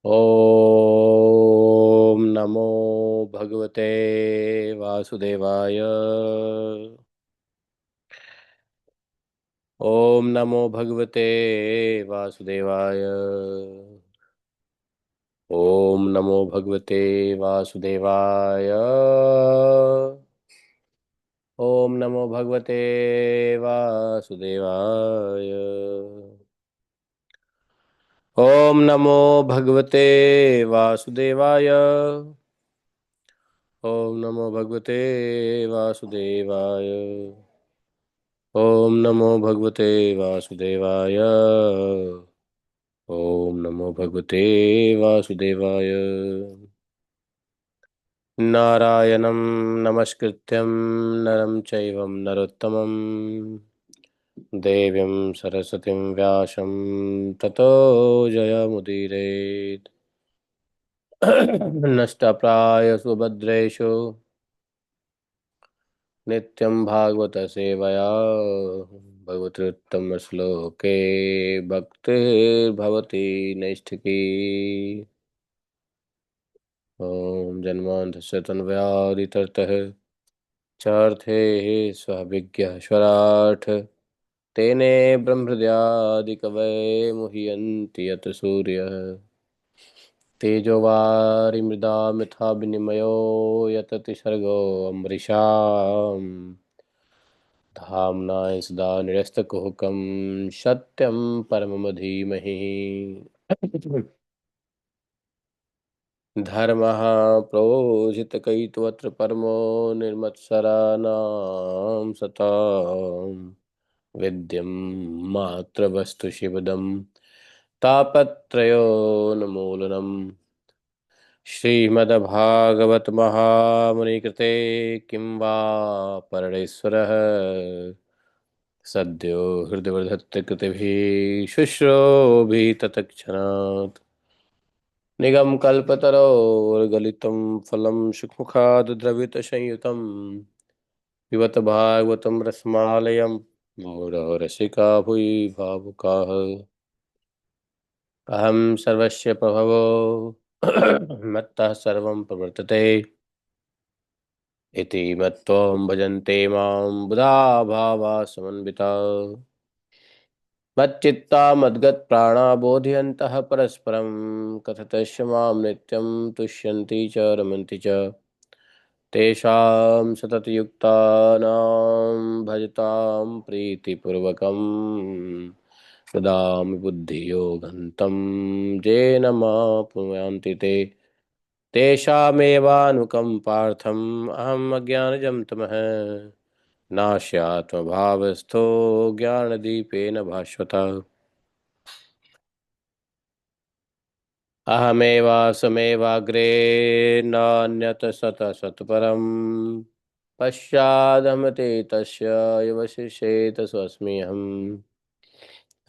ॐ नमो भगवते वासुदेवाय। ॐ नमो भगवते वासुदेवाय। ॐ नमो भगवते वासुदेवाय। ॐ नमो भगवते वासुदेवाय। ॐ नमो भगवते वासुदेवाय। ॐ नमो भगवते वासुदेवाय। ॐ नमो भगवते वासुदेवाय। ॐ नमो भगवते वासुदेवाय। नारायणं नमस्कृत्यं नरं चैव नरोत्तमं देवीं सरस्वतीं व्यासं ततो जयमुदीरयेत्। नष्टप्रायसु भद्रेषु नित्यं भागवत सेवया भगवत्युत्तमश्लोके भक्तिर्भवति नैष्ठिकी। ॐ जन्मान्तस्य तन्व्यादितरतः चार्थे स्वभिज्ञः तेने ब्रह्महृदयादिकवये मुह्यन्ति यत् सूर्यः तेजोवारिमृदां यथा विनिमयो यतति सर्गो अमृषाम् धाम्ना सदा निरस्तकुहकं सत्यं परमं धीमहि। धर्मः प्रोजितकैतवत्र परमो निर्मत्सराणां सतां विद्यं मात्रवस्तु शिवदं तापत्रयोन्मूलनम्। श्रीमद्भागवत महामुनिकृते किं वा परमेश्वरः सद्यो हृदयवर्धत्तकृतिभिः शुश्रोभिततक्षणात् निगमकल्पतरोर्गलितं फलं सुखमुखात् द्रवितसंयुतं पिबत भागवतं रसमालयं मुहुरः रसिका भुवि भावुकाः। अहं सर्वस्य प्रभवो मत्तः सर्वं प्रवर्तते इति मत्त्वं भजन्ते मां बुधा भावा समन्विता मच्चित्ता मद्गतप्राणा बोधयन्तः परस्परं कथयन्तः मां नित्यं तुष्यन्ति च रमन्ति च तेषां सततयुक्तानां भजतां प्रीतिपूर्वकं ददामि बुद्धियोगं तं येन मापुयान्ति ते तेषामेवानुकम्पार्थम् अहम् अज्ञानजं तमः नास्यात्मभावस्थो ज्ञानदीपेन भास्वता अहमेवासमेवाग्रे नान्यत् सतसत्परम् पश्चादहमते तस्य यवशिष्येत स्वस्म्यहम्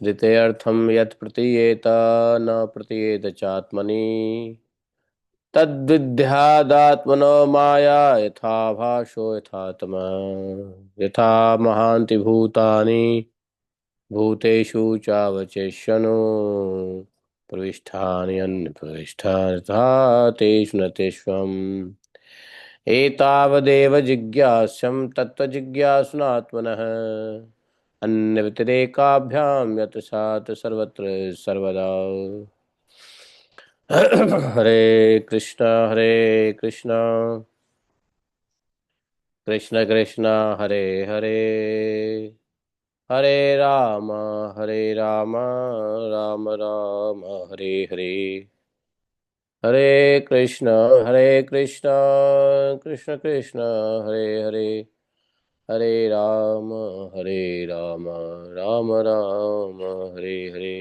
द्वितीयर्थं यत् प्रतीयेत न प्रतीयेत चात्मनि तद्विद्यादात्मनो माया यथा भाषो यथात्मा यथा महान्ति भूतानि भूतेषु चावचेष्यनो प्रविष्टानि अन्यप्रविष्टानि तथा तेषु न तेष्वम् एतावदेव जिज्ञास्यं तत्त्वजिज्ञासुनात्मनः अन्यव्यतिरेकाभ्यां यत् सात् सर्वत्र सर्वदा। हरे कृष्णा कृष्ण कृष्ण हरे हरे हरे राम हरे राम राम राम हरे हरे हरे कृष्ण कृष्ण कृष्ण कृष्ण हरे हरे हरे राम राम राम हरे हरे।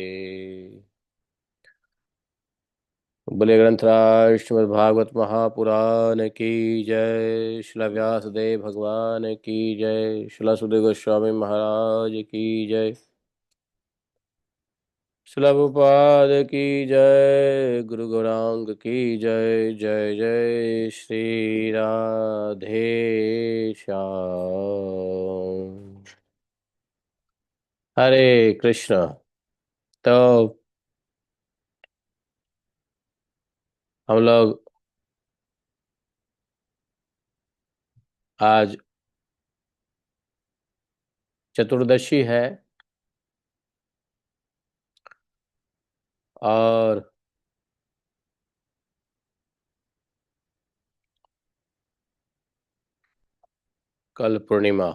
बोले ग्रंथराज श्रीमद् भागवत महापुराण की जय। श्रील व्यासदेव भगवान की जय। श्रील सुखदेव गोस्वामी महाराज की जय। श्रील प्रभुपाद की जय। गुरु गौरांग की जय। जय जय श्री राधे श्याम। हरे कृष्ण। तो हम लोग आज चतुर्दशी है और कल पूर्णिमा।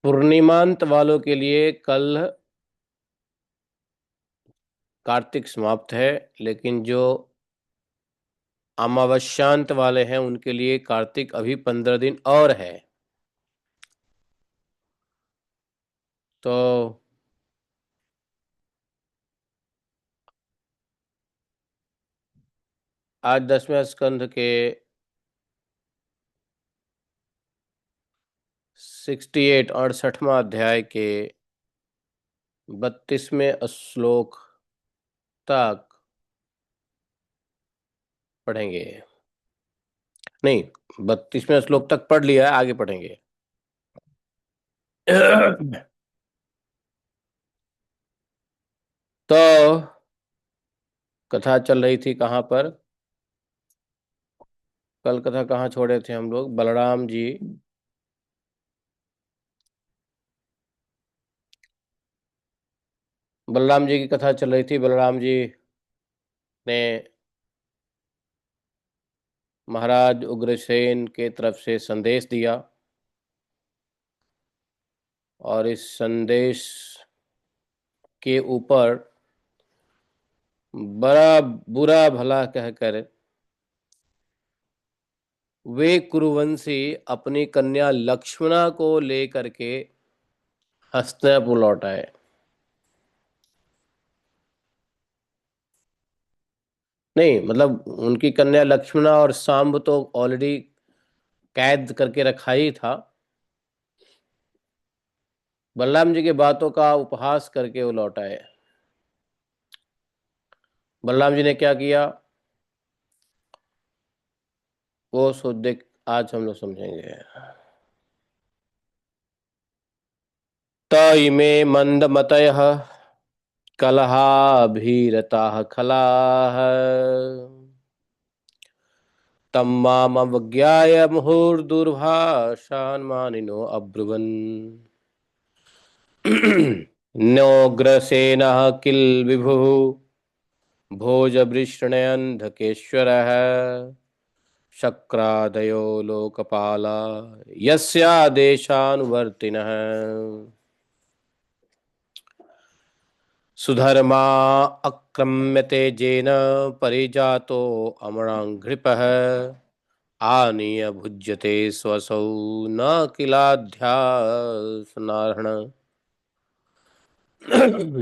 पूर्णिमांत वालों के लिए कल कार्तिक समाप्त है, लेकिन जो अमावस्यांत वाले हैं उनके लिए कार्तिक अभी 15 दिन और है। तो आज 10वें स्कंध के 68वां अध्याय के 32वें श्लोक तक पढ़ेंगे। नहीं, 32वें श्लोक तक पढ़ लिया है, आगे पढ़ेंगे। तो कथा चल रही थी कहाँ पर? कल कथा कहाँ छोड़े थे हम लोग? बलराम जी की कथा चल रही थी। बलराम जी ने महाराज उग्रसेन के तरफ से संदेश दिया और इस संदेश के ऊपर बड़ा बुरा भला कहकर वे कुरुवंशी अपनी कन्या लक्ष्मणा को लेकर के हस्तिनापुर लौट आए। नहीं, मतलब उनकी कन्या लक्ष्मणा और सांब तो ऑलरेडी कैद करके रखा ही था। बलराम जी के बातों का उपहास करके वो लौट आए। बलराम जी ने क्या किया वो सो देख आज हम लोग समझेंगे। त इमे मंदमतयः कलहाभिरताः खलाः तम मामवज्ञाय मुहुर्दुर्भाषान् मानिनो अब्रुवन्। नोग्रसेनः किल विभुः भोजवृष्णयन्धकेश्वरः शक्रादयो लोकपाला यस्यादेशानुवर्तिनः सुधर्मा अक्रम्यते जेन परिजातो अमराङ्घ्रिपः आनीय भुज्यते स्वसौ न किलाध्यासनार्हण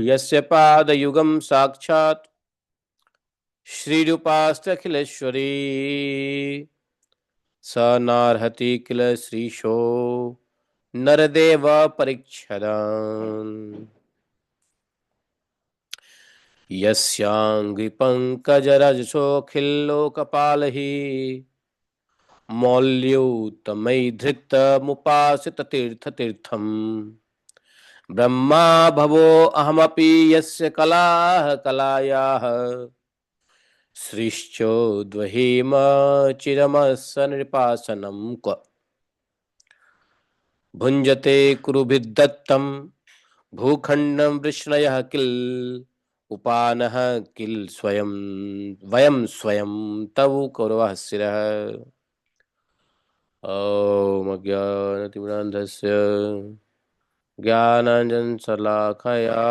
यस्य पादयुगं साक्षात् श्रीरूपास्त्य स नार्हति किल श्रीशो नरदेव परीक्षदान् यस्यांघ्रि पंकजरजसोऽखिल्लोकपालहि मौल्योत्तमैः धृतमुपासित तीर्थतीर्थम् ब्रह्मा भवो अहमपि यस्य कलाः कलायाः सृश्चोद्वहेम चिरमस्य नृपासनं क्व भुञ्जते कुरुभिर्दत्तं भूखण्डं वृष्णयः किल उपानः किल स्वयं वयं स्वयं तव कौरवः शिरः। ॐ अज्ञानतिमिरान्धस्य ज्ञानाञ्जनशलाकया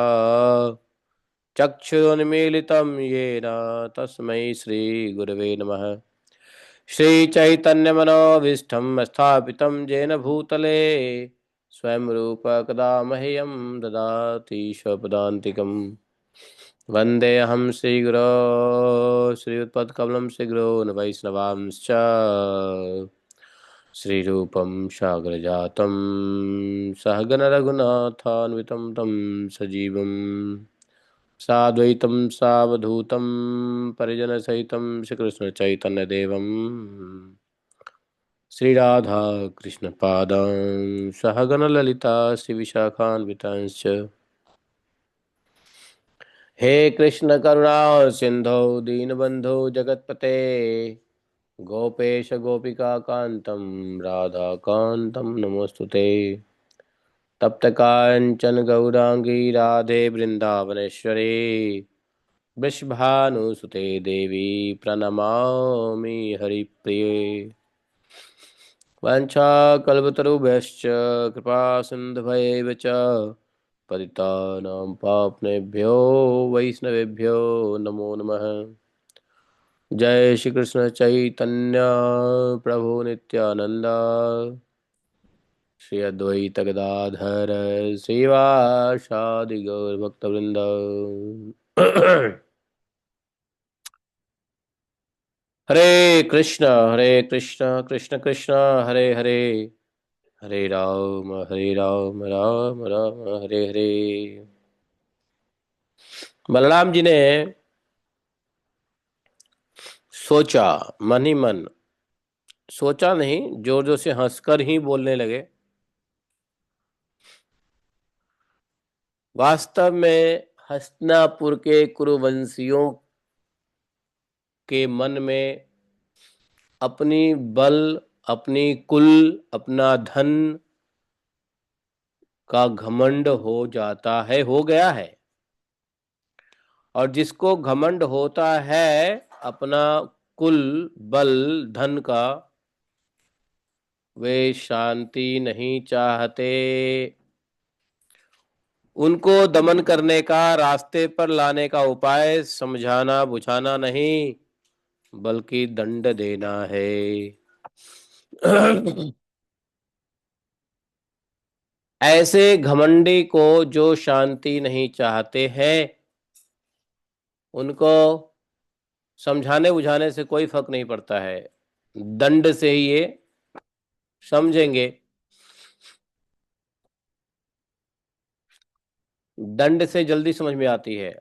चक्षुरुन्मीलितं येन तस्मै श्रीगुरवे नमः। श्रीचैतन्यमनोभीष्टं स्थापितं येन भूतले स्वयं रूप कदा मह्यं ददाति स्वपदान्तिकम्। वन्देऽहं श्रीगुरो श्रीयुतपत्कमलं श्रीगुरोन् वैष्णवांश्च श्रीरूपं साग्रजातं सहगण रघुनाथान्वितं तं सजीवं साद्वैतं सावधूतं परिजनसहितं श्रीकृष्णचैतन्यदेवं श्रीराधा कृष्णपादां सहगण ललिता श्रीविशाखान्वितांश्च हे कृष्ण करुणा सिंधु दीनबंधु जगतपते गोपेश गोपिका कांतम राधा कांतम नमोस्तुते। तप्त कांचन गौरांगी राधे वृंदावनेश्वरी वृषभानुसुते देवी प्रणमामि हरिप्रिये। वाञ्छाकल्पतरुभ्यश्च कृपा सिन्धुभ्येव च पतितानां पावनेभ्यो वैष्णवेभ्यो नमो नमः। जय श्री कृष्ण चैतन्य प्रभु नित्यानंद श्री अद्वैत गदाधर श्रीवासादि गौर भक्तवृंद। हरे कृष्ण कृष्ण कृष्ण हरे हरे, हरे राम राम राम हरे हरे। बलराम जी ने सोचा, मन ही मन, सोचा नहीं, जोर जोर से हंसकर ही बोलने लगे। वास्तव में हस्तिनापुर के कुरुवंशियों के मन में अपनी बल, अपनी कुल, अपना धन का घमंड हो जाता है, हो गया है। और जिसको घमंड होता है अपना कुल, बल, धन का, वे शांति नहीं चाहते। उनको दमन करने का, रास्ते पर लाने का उपाय समझाना बुझाना नहीं, बल्कि दंड देना है। ऐसे घमंडी को जो शांति नहीं चाहते हैं, उनको समझाने बुझाने से कोई फर्क नहीं पड़ता है, दंड से ही ये समझेंगे। दंड से जल्दी समझ में आती है।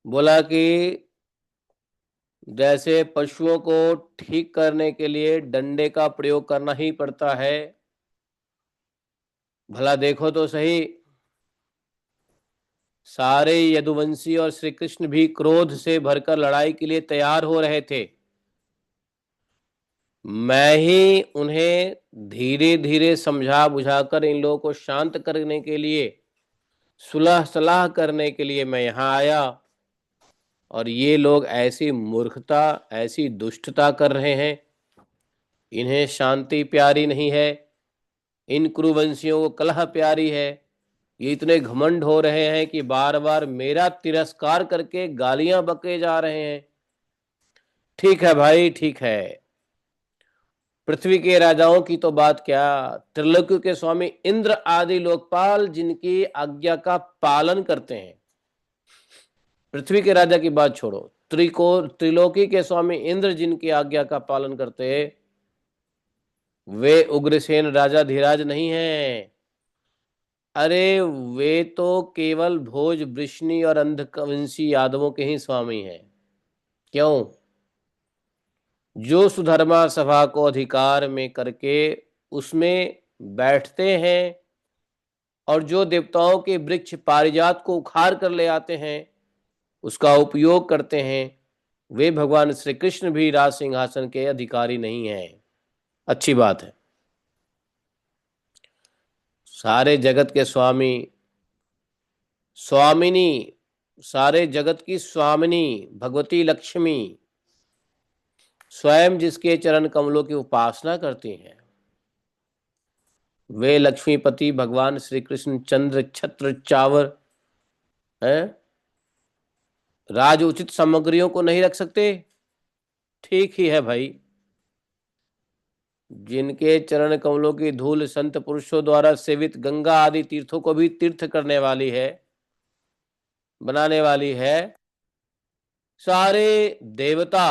बोला कि जैसे पशुओं को ठीक करने के लिए डंडे का प्रयोग करना ही पड़ता है, भला देखो तो सही, सारे यदुवंशी और श्री कृष्ण भी क्रोध से भरकर लड़ाई के लिए तैयार हो रहे थे। मैं ही उन्हें धीरे धीरे समझा बुझाकर इन लोगों को शांत करने के लिए, सुलह सलाह करने के लिए मैं यहां आया, और ये लोग ऐसी मूर्खता, ऐसी दुष्टता कर रहे हैं। इन्हें शांति प्यारी नहीं है, इन कुरुवंशियों को कलह प्यारी है। ये इतने घमंड हो रहे हैं कि बार बार मेरा तिरस्कार करके गालियां बके जा रहे हैं। ठीक है भाई, ठीक है, पृथ्वी के राजाओं की तो बात क्या, त्रिलोकी के स्वामी इंद्र आदि लोकपाल जिनकी आज्ञा का पालन करते हैं, पृथ्वी के राजा की बात छोड़ो, त्रिलोकी के स्वामी इंद्र जिनकी आज्ञा का पालन करते हैं, वे उग्रसेन राजा धीराज नहीं हैं। अरे वे तो केवल भोज, वृष्णि और अंधकवंशी यादवों के ही स्वामी हैं। क्यों? जो सुधर्मा सभा को अधिकार में करके उसमें बैठते हैं और जो देवताओं के वृक्ष पारिजात को उखाड़ कर ले आते हैं, उसका उपयोग करते हैं, वे भगवान श्री कृष्ण भी राज सिंहासन के अधिकारी नहीं हैं। अच्छी बात है। सारे जगत के स्वामी, स्वामिनी, सारे जगत की स्वामिनी भगवती लक्ष्मी स्वयं जिसके चरण कमलों की उपासना करती हैं, वे लक्ष्मीपति भगवान श्री कृष्ण चंद्र छत्र चावर हैं, राज उचित सामग्रियों को नहीं रख सकते? ठीक ही है भाई, जिनके चरण कमलों की धूल संत पुरुषों द्वारा सेवित गंगा आदि तीर्थों को भी तीर्थ करने वाली है, बनाने वाली है। सारे देवता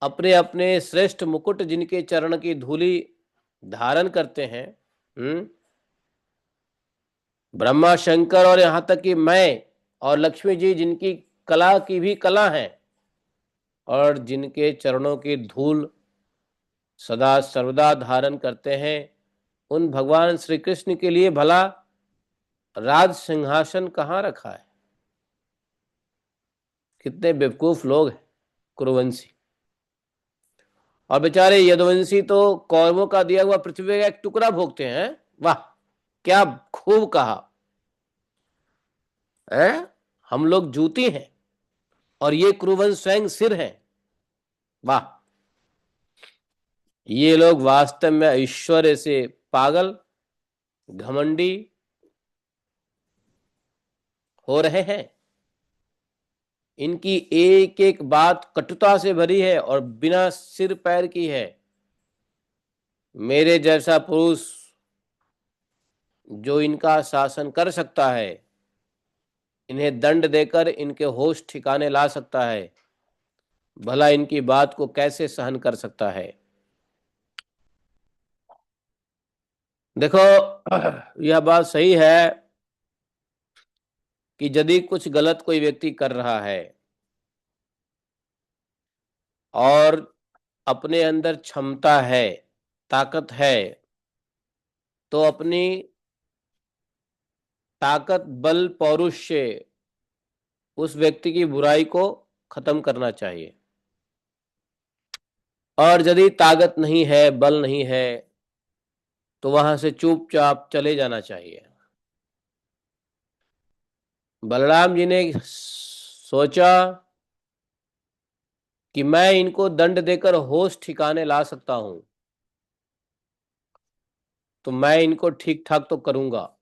अपने अपने श्रेष्ठ मुकुट जिनके चरण की धूली धारण करते हैं, ब्रह्मा शंकर और यहां तक कि मैं और लक्ष्मी जी जिनकी कला की भी कला है, और जिनके चरणों की धूल सदा सर्वदा धारण करते हैं, उन भगवान श्री कृष्ण के लिए भला राज सिंहासन कहाँ रखा है? कितने बेवकूफ लोग हैं कुरुवंशी। और बेचारे यदुवंशी तो कौरवों का दिया हुआ पृथ्वी का एक टुकड़ा भोगते हैं। वाह, क्या खूब कहा है। हम लोग जूती हैं और ये कुरुवंश स्वयं सिर हैं। वाह, ये लोग वास्तव में ऐश्वर्य से पागल, घमंडी हो रहे हैं। इनकी एक एक बात कटुता से भरी है और बिना सिर पैर की है। मेरे जैसा पुरुष जो इनका शासन कर सकता है, इन्हें दंड देकर इनके होश ठिकाने ला सकता है, भला इनकी बात को कैसे सहन कर सकता है। देखो, यह बात सही है कि यदि कुछ गलत कोई व्यक्ति कर रहा है और अपने अंदर क्षमता है, ताकत है, तो अपनी ताकत, बल, पौरुष से उस व्यक्ति की बुराई को खत्म करना चाहिए। और यदि ताकत नहीं है, बल नहीं है, तो वहां से चुपचाप चले जाना चाहिए। बलराम जी ने सोचा कि मैं इनको दंड देकर होश ठिकाने ला सकता हूं, तो मैं इनको ठीक ठाक तो करूंगा।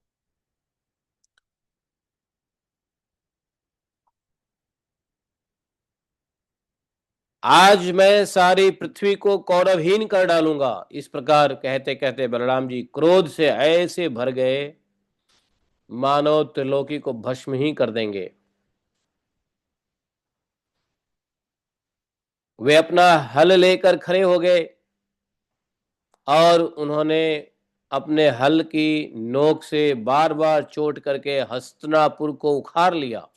आज मैं सारी पृथ्वी को कौरवहीन कर डालूंगा। इस प्रकार कहते कहते बलराम जी क्रोध से ऐसे भर गए मानो त्रिलोकी को भस्म ही कर देंगे। वे अपना हल लेकर खड़े हो गए और उन्होंने अपने हल की नोक से बार बार चोट करके हस्तिनापुर को उखाड़ लिया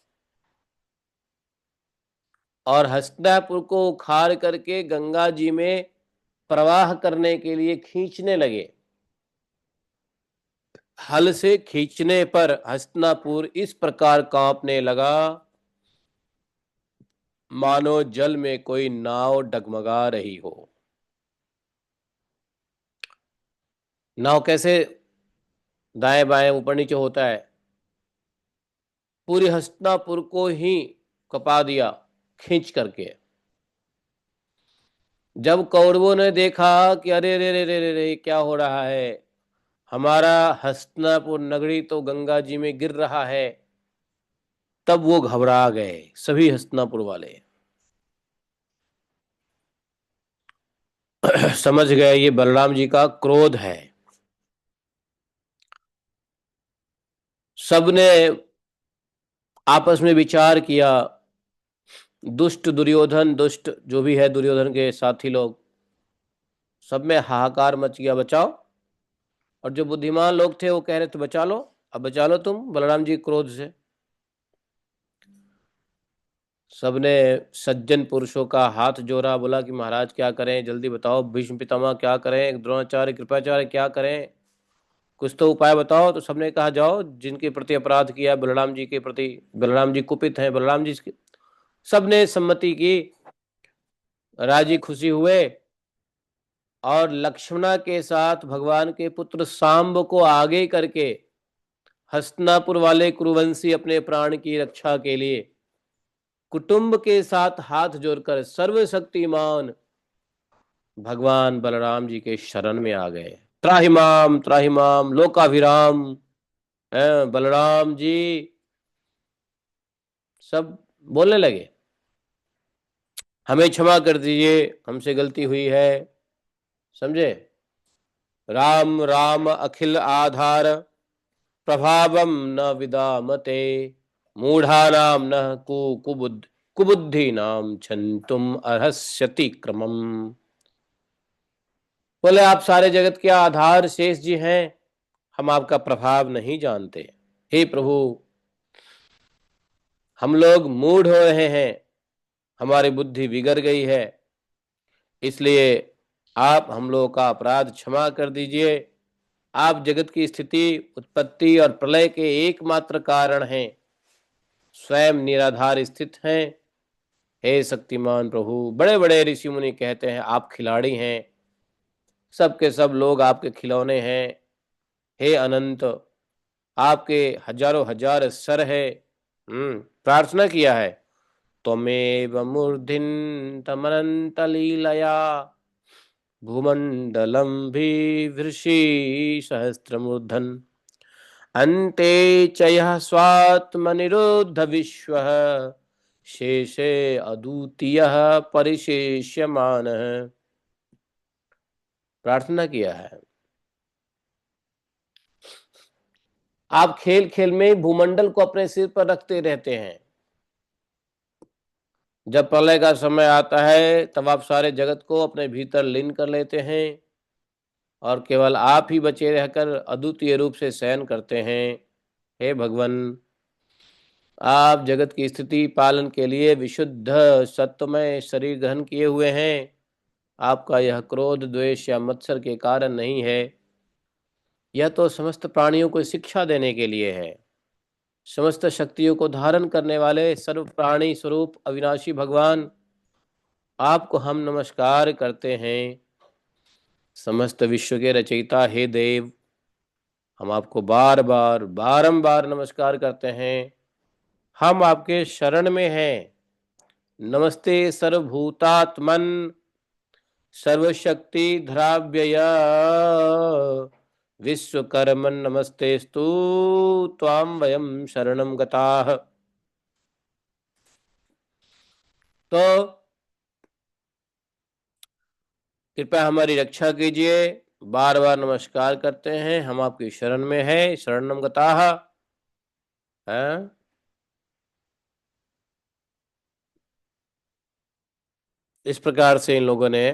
और हस्तिनापुर को उखाड़ करके गंगा जी में प्रवाह करने के लिए खींचने लगे। हल से खींचने पर हस्तिनापुर इस प्रकार कांपने लगा मानो जल में कोई नाव डगमगा रही हो। नाव कैसे दाएं बाएं ऊपर नीचे होता है, पूरी हस्तिनापुर को ही कपा दिया खींच करके। जब कौरवों ने देखा कि अरे रे रे रे रे रे क्या हो रहा है, हमारा हस्तिनापुर नगरी तो गंगा जी में गिर रहा है, तब वो घबरा गए सभी हस्तिनापुर वाले। समझ गए ये बलराम जी का क्रोध है। सबने आपस में विचार किया। दुष्ट दुर्योधन, दुष्ट जो भी है दुर्योधन के साथी लोग, सब में हाहाकार मच गया, बचाओ। और जो बुद्धिमान लोग थे वो कह रहे थे बचा लो, अब बचा लो तुम बलराम जी क्रोध से। सबने सज्जन पुरुषों का हाथ जोड़ा, बोला कि महाराज क्या करें, जल्दी बताओ। भीष्म पितामह क्या करें, द्रोणाचार्य कृपाचार्य क्या करें, कुछ तो उपाय बताओ। तो सबने कहा जाओ, जिनके प्रति अपराध किया बलराम जी के प्रति, बलराम जी कुपित हैं, बलराम जी। सबने सम्मति की, राजी खुशी हुए और लक्ष्मणा के साथ भगवान के पुत्र सांब को आगे करके हस्तिनापुर वाले कुरुवंशी अपने प्राण की रक्षा के लिए कुटुंब के साथ हाथ जोड़कर सर्वशक्तिमान भगवान बलराम जी के शरण में आ गए। त्राहिमाम लोकाभिराम बलराम जी सब बोलने लगे, हमें क्षमा कर दीजिए, हमसे गलती हुई है। समझे? राम राम अखिल आधार प्रभावम न विदामते, मूढ़ानाम न कुबुद्धि नाम छंतुम अर्हस्यति क्रमम। बोले आप सारे जगत के आधार शेष जी हैं, हम आपका प्रभाव नहीं जानते। हे प्रभु, हम लोग मूढ़ हो रहे हैं, हमारी बुद्धि बिगड़ गई है, इसलिए आप हम लोगों का अपराध क्षमा कर दीजिए। आप जगत की स्थिति, उत्पत्ति और प्रलय के एकमात्र कारण हैं, स्वयं निराधार स्थित हैं, हे शक्तिमान प्रभु, बड़े बड़े ऋषि मुनि कहते हैं आप खिलाड़ी हैं, सबके सब लोग आपके खिलौने हैं। हे अनंत, आपके हजारों हजार सर है। प्रार्थना किया है, त्वमेव मूर्धिन तमनंत लीलया भूमंडलम भी सहस्त्रमूर्धन अन्ते च यः स्वात्मनिरुद्ध विश्वः शेषे अद्वितीयः परिशेष्यमानः। प्रार्थना किया है, आप खेल खेल में भूमंडल को अपने सिर पर रखते रहते हैं। जब प्रलय का समय आता है तब आप सारे जगत को अपने भीतर लीन कर लेते हैं और केवल आप ही बचे रहकर अद्वितीय रूप से शयन करते हैं। हे भगवान, आप जगत की स्थिति पालन के लिए विशुद्ध सत्वमय शरीर ग्रहण किए हुए हैं। आपका यह क्रोध द्वेष या मत्सर के कारण नहीं है, यह तो समस्त प्राणियों को शिक्षा देने के लिए है। समस्त शक्तियों को धारण करने वाले सर्व प्राणी स्वरूप अविनाशी भगवान, आपको हम नमस्कार करते हैं। समस्त विश्व के रचयिता हे देव, हम आपको बार बार बारंबार नमस्कार करते हैं। हम आपके शरण में हैं। नमस्ते सर्वभूतात्मन सर्वशक्ति धराव्यय विश्वकर्मन नमस्तेस्तु त्वां वयम शरणं गताः। तो कृपया हमारी रक्षा कीजिए, बार बार नमस्कार करते हैं, हम आपकी शरण में है, शरणं गताः है। इस प्रकार से इन लोगों ने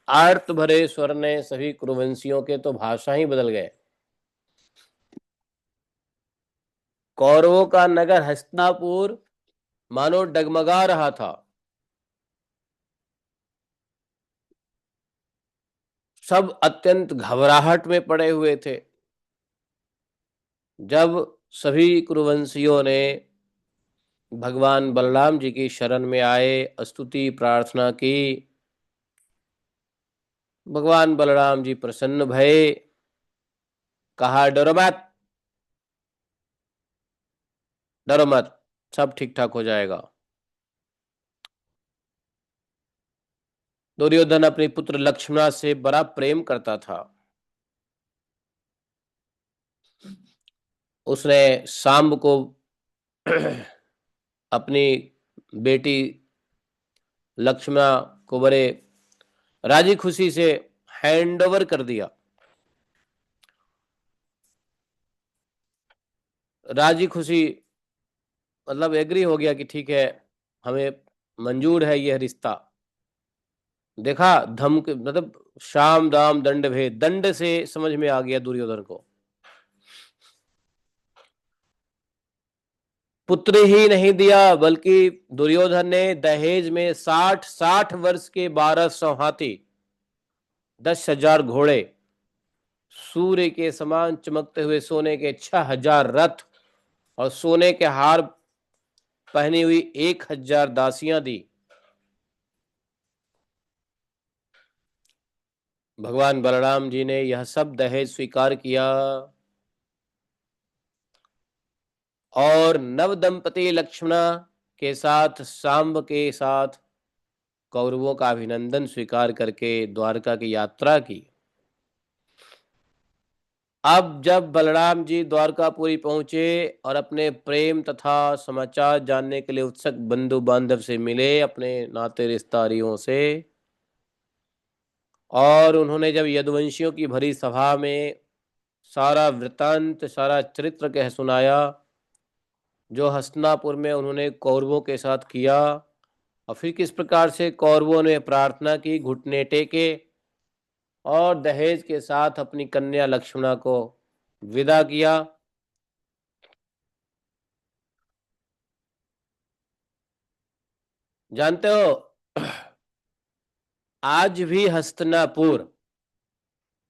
आर्त भरे स्वर ने सभी कुरुवंशियों के तो भाषा ही बदल गए। कौरवों का नगर हस्तिनापुर मानो डगमगा रहा था। सब अत्यंत घबराहट में पड़े हुए थे। जब सभी कुरुवंशियों ने भगवान बलराम जी की शरण में आए, स्तुति प्रार्थना की, भगवान बलराम जी प्रसन्न भये, कहा डरो मत, डरो मत, सब ठीक ठाक हो जाएगा। दुर्योधन अपने पुत्र लक्ष्मण से बड़ा प्रेम करता था। उसने सांब को अपनी बेटी लक्ष्मण को बड़े राजी खुशी से हैंड ओवर कर दिया। राजी खुशी मतलब एग्री हो गया कि ठीक है, हमें मंजूर है यह रिश्ता। देखा धमक, मतलब शाम दाम दंड भेद, दंड से समझ में आ गया दुर्योधन को। पुत्र ही नहीं दिया, बल्कि दुर्योधन ने दहेज में 60 वर्ष के 1200 हाथी, 10,000 घोड़े, सूर्य के समान चमकते हुए सोने के 6,000 रथ और सोने के हार पहनी हुई 1,000 दासियां दी। भगवान बलराम जी ने यह सब दहेज स्वीकार किया और नव दंपति लक्ष्मण के साथ सांब के साथ कौरवों का अभिनंदन स्वीकार करके द्वारका की यात्रा की। अब जब बलराम जी द्वारकापुरी पहुंचे और अपने प्रेम तथा समाचार जानने के लिए उत्सुक बंधु बांधव से मिले, अपने नाते रिश्तेदारियों से, और उन्होंने जब यदुवंशियों की भरी सभा में सारा वृतांत, सारा चरित्र कह सुनाया जो हस्तिनापुर में उन्होंने कौरवों के साथ किया, और फिर किस प्रकार से कौरवों ने प्रार्थना की, घुटने टेके और दहेज के साथ अपनी कन्या लक्ष्मणा को विदा किया। जानते हो, आज भी हस्तिनापुर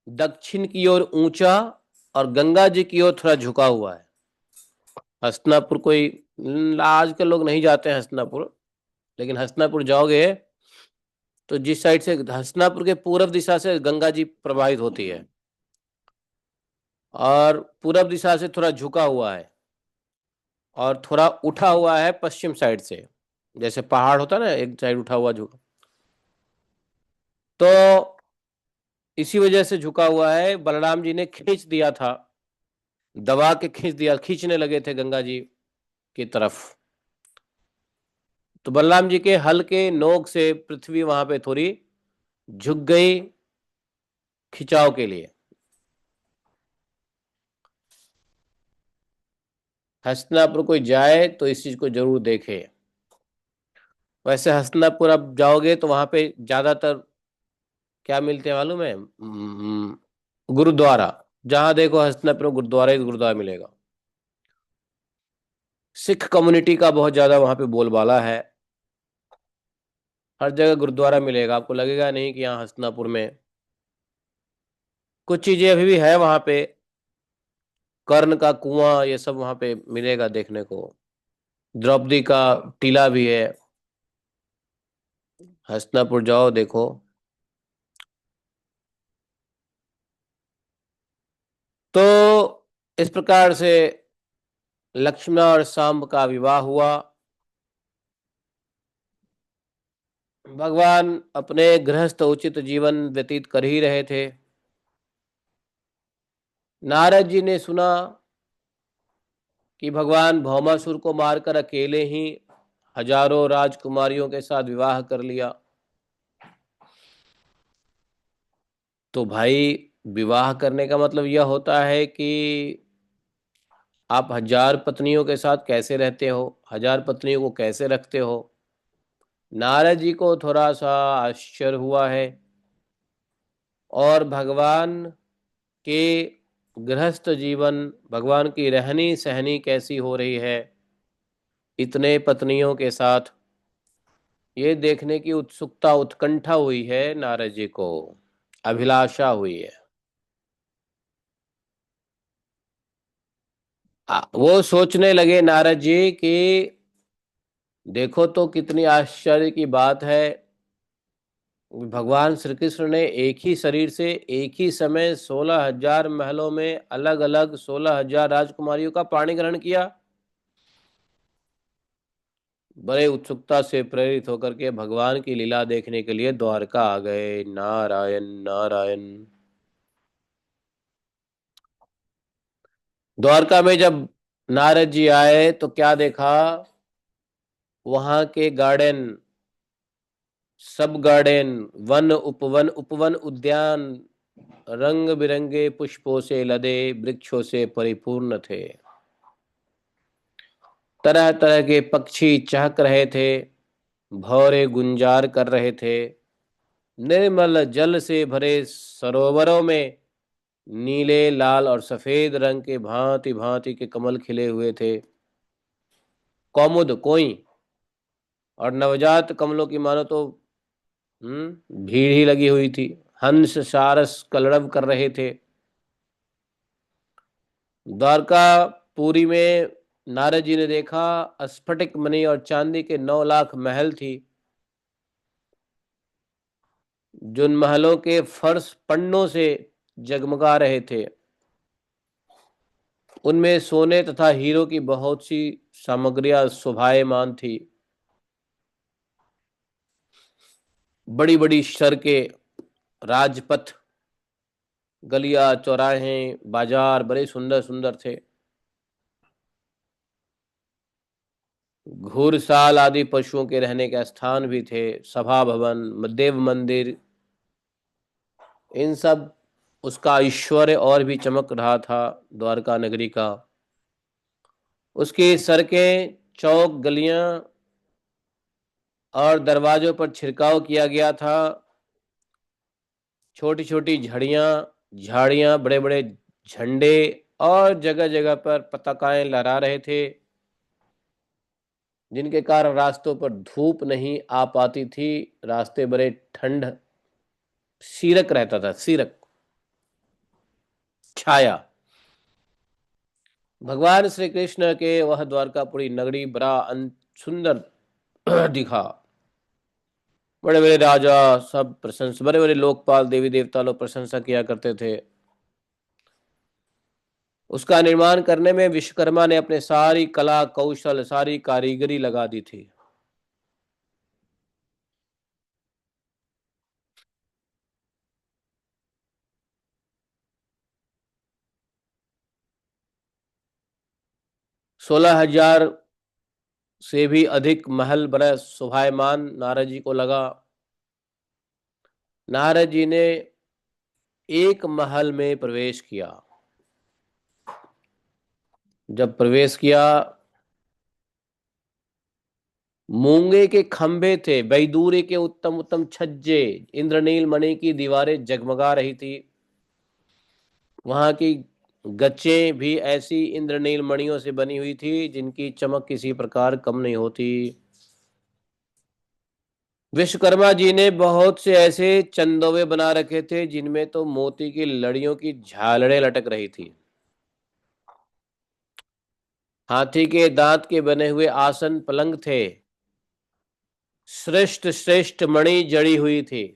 दक्षिण की ओर ऊंचा और गंगा जी की ओर थोड़ा झुका हुआ है। हस्तिनापुर कोई आजकल लोग नहीं जाते हैं हस्तिनापुर, लेकिन हस्तिनापुर जाओगे तो जिस साइड से हस्तिनापुर के पूरब दिशा से गंगा जी प्रवाहित होती है, और पूरब दिशा से थोड़ा झुका हुआ है और थोड़ा उठा हुआ है पश्चिम साइड से, जैसे पहाड़ होता है ना, एक साइड उठा हुआ झुका, तो इसी वजह से झुका हुआ है। बलराम जी ने खींच दिया था, दबा के खींच दिया, खींचने लगे थे गंगा जी की तरफ, तो बलराम जी के हल के नोक से पृथ्वी वहां पे थोड़ी झुक गई खिंचाव के लिए। हस्तिनापुर कोई जाए तो इस चीज को जरूर देखे। वैसे हस्तिनापुर अब जाओगे तो वहां पे ज्यादातर क्या मिलते हैं मालूम है? गुरुद्वारा। जहां देखो हस्तिनापुर में गुरुद्वारा ही गुरुद्वारा मिलेगा। सिख कम्युनिटी का बहुत ज्यादा वहां पे बोलबाला है। हर जगह गुरुद्वारा मिलेगा, आपको लगेगा नहीं कि यहाँ हस्तिनापुर में। कुछ चीजें अभी भी है वहां पे, कर्ण का कुआं, ये सब वहां पे मिलेगा देखने को। द्रौपदी का टीला भी है। हस्तिनापुर जाओ देखो। तो इस प्रकार से लक्ष्मण और सांब का विवाह हुआ। भगवान अपने गृहस्थ उचित जीवन व्यतीत कर ही रहे थे। नारद जी ने सुना कि भगवान भौमासुर को मारकर अकेले ही हजारों राजकुमारियों के साथ विवाह कर लिया। तो भाई, विवाह करने का मतलब यह होता है कि आप हजार पत्नियों के साथ कैसे रहते हो, हजार पत्नियों को कैसे रखते हो। नारद जी को थोड़ा सा आश्चर्य हुआ है, और भगवान के गृहस्थ जीवन, भगवान की रहनी सहनी कैसी हो रही है इतने पत्नियों के साथ, ये देखने की उत्सुकता उत्कंठा हुई है नारद जी को, अभिलाषा हुई है। वो सोचने लगे नारद जी कि देखो तो कितनी आश्चर्य की बात है, भगवान श्री कृष्ण ने एक ही शरीर से एक ही समय 16,000 महलों में अलग अलग 16,000 राजकुमारियों का पाणी ग्रहण किया। बड़े उत्सुकता से प्रेरित होकर के भगवान की लीला देखने के लिए द्वारका आ गए। नारायण नारायण। द्वारका में जब नारद जी आए तो क्या देखा? वहां के गार्डन, सब गार्डन, वन उपवन, उपवन उद्यान रंग बिरंगे पुष्पों से लदे वृक्षों से परिपूर्ण थे। तरह तरह के पक्षी चहक रहे थे, भौरे गुंजार कर रहे थे। निर्मल जल से भरे सरोवरों में नीले, लाल और सफेद रंग के भांति भांति के कमल खिले हुए थे। कौमुद, कोई और नवजात कमलों की मानो तो भीड़ ही लगी हुई थी। हंस सारस कलरव कर रहे थे। द्वारका पुरी में नारद जी ने देखा स्फटिक मणि और चांदी के 9 लाख महल थी। जिन महलों के फर्श पन्नों से जगमगा रहे थे, उनमें सोने तथा हीरो की बहुत सी सामग्रियां शोभायमान थी। बड़ी बड़ी सड़कें, राजपथ, गलियां, चौराहे, बाजार बड़े सुंदर सुंदर थे। घुड़साल आदि पशुओं के रहने के स्थान भी थे। सभा भवन, देव मंदिर, इन सब, उसका ऐश्वर्य और भी चमक रहा था द्वारका नगरी का। उसकी सड़कें, चौक, गलियां और दरवाजों पर छिड़काव किया गया था। छोटी छोटी झाड़ियां, बड़े बड़े झंडे और जगह जगह पर पताकाएं लहरा रहे थे, जिनके कारण रास्तों पर धूप नहीं आ पाती थी। रास्ते बड़े ठंड, सीरक रहता था, सीरक छाया। भगवान श्री कृष्ण के वह द्वारकापुरी नगरी बड़ा सुंदर दिखा। बड़े बड़े राजा सब प्रशंसा, बड़े बड़े लोकपाल देवी देवता लोग प्रशंसा किया करते थे। उसका निर्माण करने में विश्वकर्मा ने अपने सारी कला कौशल सारी कारीगरी लगा दी थी। 16,000 से भी अधिक महल बड़ा शोभायमान नारद जी को लगा। नारद जी ने एक महल में प्रवेश किया। जब प्रवेश किया, मूंगे के खंभे थे, बैदूरे के उत्तम उत्तम छज्जे, इंद्रनील मणि की दीवारें जगमगा रही थी। वहां की गच्चें भी ऐसी इंद्रनील मणियों से बनी हुई थी जिनकी चमक किसी प्रकार कम नहीं होती। विश्वकर्मा जी ने बहुत से ऐसे चंदोवे बना रखे थे जिनमें तो मोती की लड़ियों की झालरें लटक रही थी। हाथी के दांत के बने हुए आसन पलंग थे। श्रेष्ठ श्रेष्ठ मणि जड़ी हुई थी।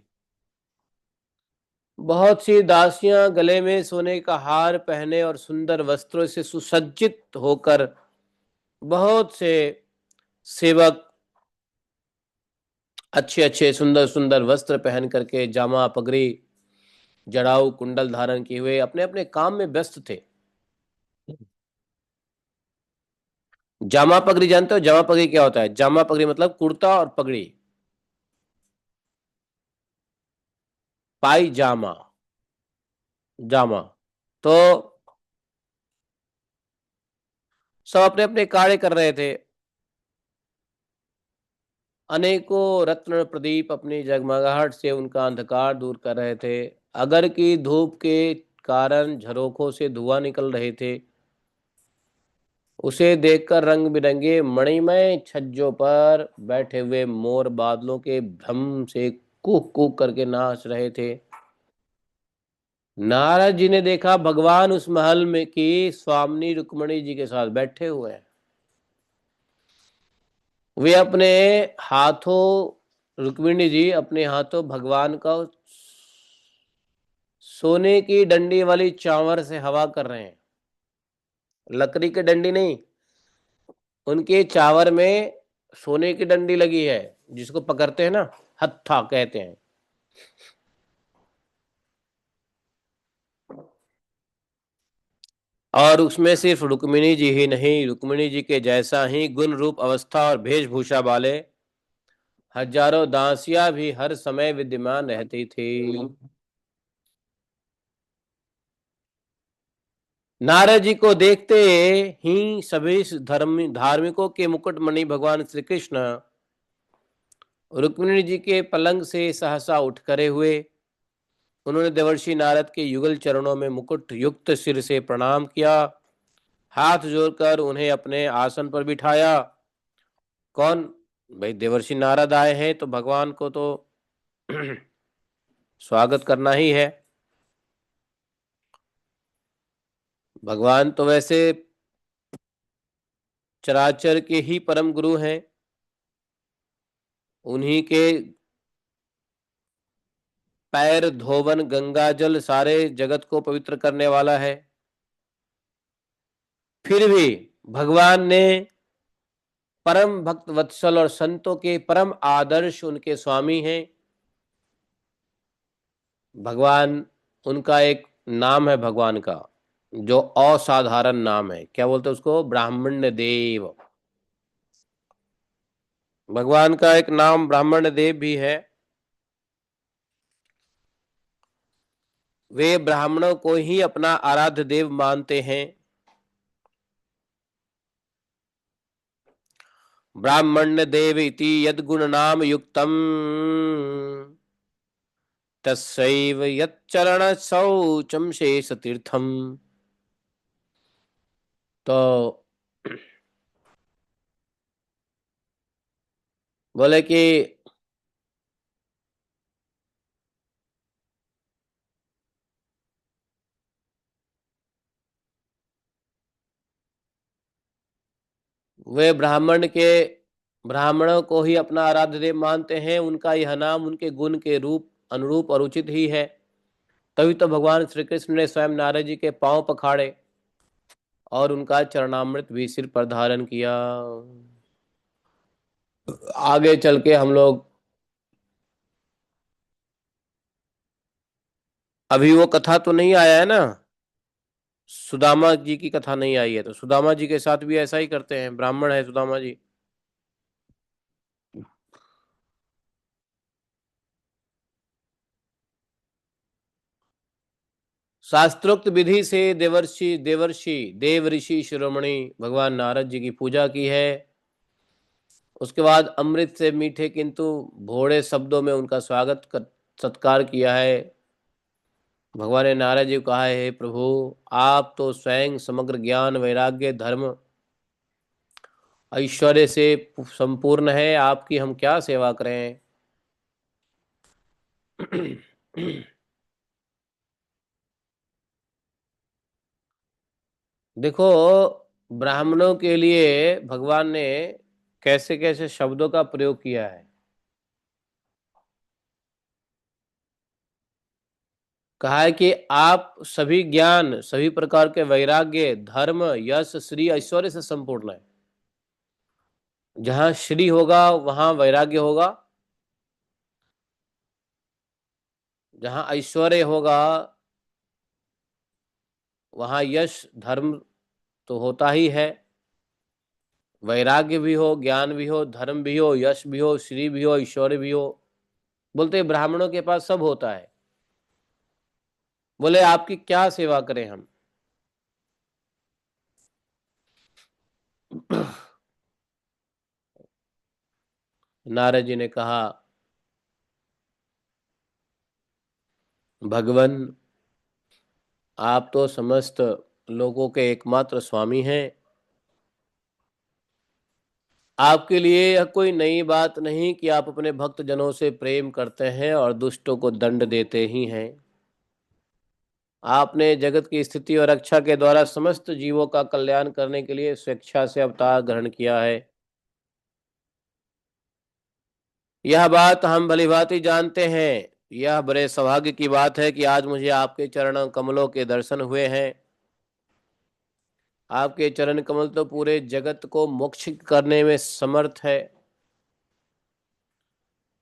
बहुत सी दासियां गले में सोने का हार पहने और सुंदर वस्त्रों से सुसज्जित होकर, बहुत से सेवक अच्छे अच्छे सुंदर सुंदर वस्त्र पहन करके, जामा पगड़ी जड़ाऊ कुंडल धारण किए हुए अपने अपने काम में व्यस्त थे। जामा पगड़ी जानते हो? जामा पगड़ी क्या होता है? जामा पगड़ी मतलब कुर्ता और पगड़ी, पाई जामा, जामा। तो सब अपने अपने कार्य कर रहे थे। अनेकों रत्न प्रदीप अपनी जगमगाहट से उनका अंधकार दूर कर रहे थे। अगर की धूप के कारण झरोखों से धुआं निकल रहे थे। उसे देखकर रंग बिरंगे मणिमय छज्जों पर बैठे हुए मोर बादलों के भ्रम से कूक कूक करके नाच रहे थे। नारद जी ने देखा भगवान उस महल में की स्वामिनी रुक्मणी जी के साथ बैठे हुए हैं। वे अपने हाथों, रुक्मिणी जी अपने हाथों भगवान का सोने की डंडी वाली चावर से हवा कर रहे हैं। लकड़ी की डंडी नहीं, उनके चावर में सोने की डंडी लगी है, जिसको पकड़ते हैं ना, हत्था कहते हैं। और उसमें सिर्फ रुक्मिणी जी ही नहीं, रुक्मिणी जी के जैसा ही गुण रूप अवस्था और वेशभूषा वाले हजारों दासियां भी हर समय विद्यमान रहती थी। नारद जी को देखते ही सभी धार्मिकों के मुकुटमणि भगवान श्री कृष्ण रुक्मिणी जी के पलंग से सहसा उठ करे हुए। उन्होंने देवर्षि नारद के युगल चरणों में मुकुट युक्त सिर से प्रणाम किया। हाथ जोड़कर उन्हें अपने आसन पर बिठाया। कौन? भाई देवर्षि नारद आए हैं तो भगवान को तो स्वागत करना ही है। भगवान तो वैसे चराचर के ही परम गुरु हैं। उन्हीं के पैर धोवन गंगा जल सारे जगत को पवित्र करने वाला है। फिर भी भगवान ने परम भक्त वत्सल और संतों के परम आदर्श उनके स्वामी हैं। भगवान, उनका एक नाम है भगवान का जो असाधारण नाम है। क्या बोलते हैं उसको? ब्राह्मण देव। भगवान का एक नाम ब्राह्मण देव भी है। वे ब्राह्मणों को ही अपना आराध्य देव मानते हैं। ब्राह्मण देव इति यद गुण नाम युक्तम तस्सैव यच्चरण शौचम शेष तीर्थम। तो बोले कि वे ब्राह्मणों को ही अपना आराध्य देव मानते हैं। उनका यह नाम उनके गुण के रूप अनुरूप और उचित ही है। तभी तो भगवान श्री कृष्ण ने स्वयं नारद जी के पांव पखाड़े और उनका चरणामृत भी सिर पर धारण किया। आगे चल के हम लोग, अभी वो कथा तो नहीं आया है ना, सुदामा जी की कथा नहीं आई है, तो सुदामा जी के साथ भी ऐसा ही करते हैं, ब्राह्मण है सुदामा जी। शास्त्रोक्त विधि से देव ऋषि शिरोमणि भगवान नारद जी की पूजा की है। उसके बाद अमृत से मीठे किंतु भोड़े शब्दों में उनका सत्कार किया है। भगवान ने नारद जी को कहा है, हे प्रभु, आप तो स्वयं समग्र ज्ञान वैराग्य धर्म ऐश्वर्य से संपूर्ण है, आपकी हम क्या सेवा करें। देखो, ब्राह्मणों के लिए भगवान ने कैसे कैसे शब्दों का प्रयोग किया है। कहा है कि आप सभी ज्ञान सभी प्रकार के वैराग्य धर्म यश श्री ऐश्वर्य से संपूर्ण है। जहां श्री होगा वहां वैराग्य होगा, जहां ऐश्वर्य होगा वहां यश धर्म तो होता ही है। वैराग्य भी हो, ज्ञान भी हो, धर्म भी हो, यश भी हो, श्री भी हो, ऐश्वर्य भी हो। बोलते ब्राह्मणों के पास सब होता है। बोले आपकी क्या सेवा करें हम। नारद जी ने कहा, भगवन, आप तो समस्त लोगों के एकमात्र स्वामी हैं। आपके लिए यह कोई नई बात नहीं कि आप अपने भक्त जनों से प्रेम करते हैं और दुष्टों को दंड देते ही हैं। आपने जगत की स्थिति और रक्षा के द्वारा समस्त जीवों का कल्याण करने के लिए स्वेच्छा से अवतार ग्रहण किया है। यह बात हम भलीभांति जानते हैं। यह बड़े सौभाग्य की बात है कि आज मुझे आपके चरण कमलों के दर्शन हुए हैं। आपके चरण कमल तो पूरे जगत को मोक्षित करने में समर्थ है।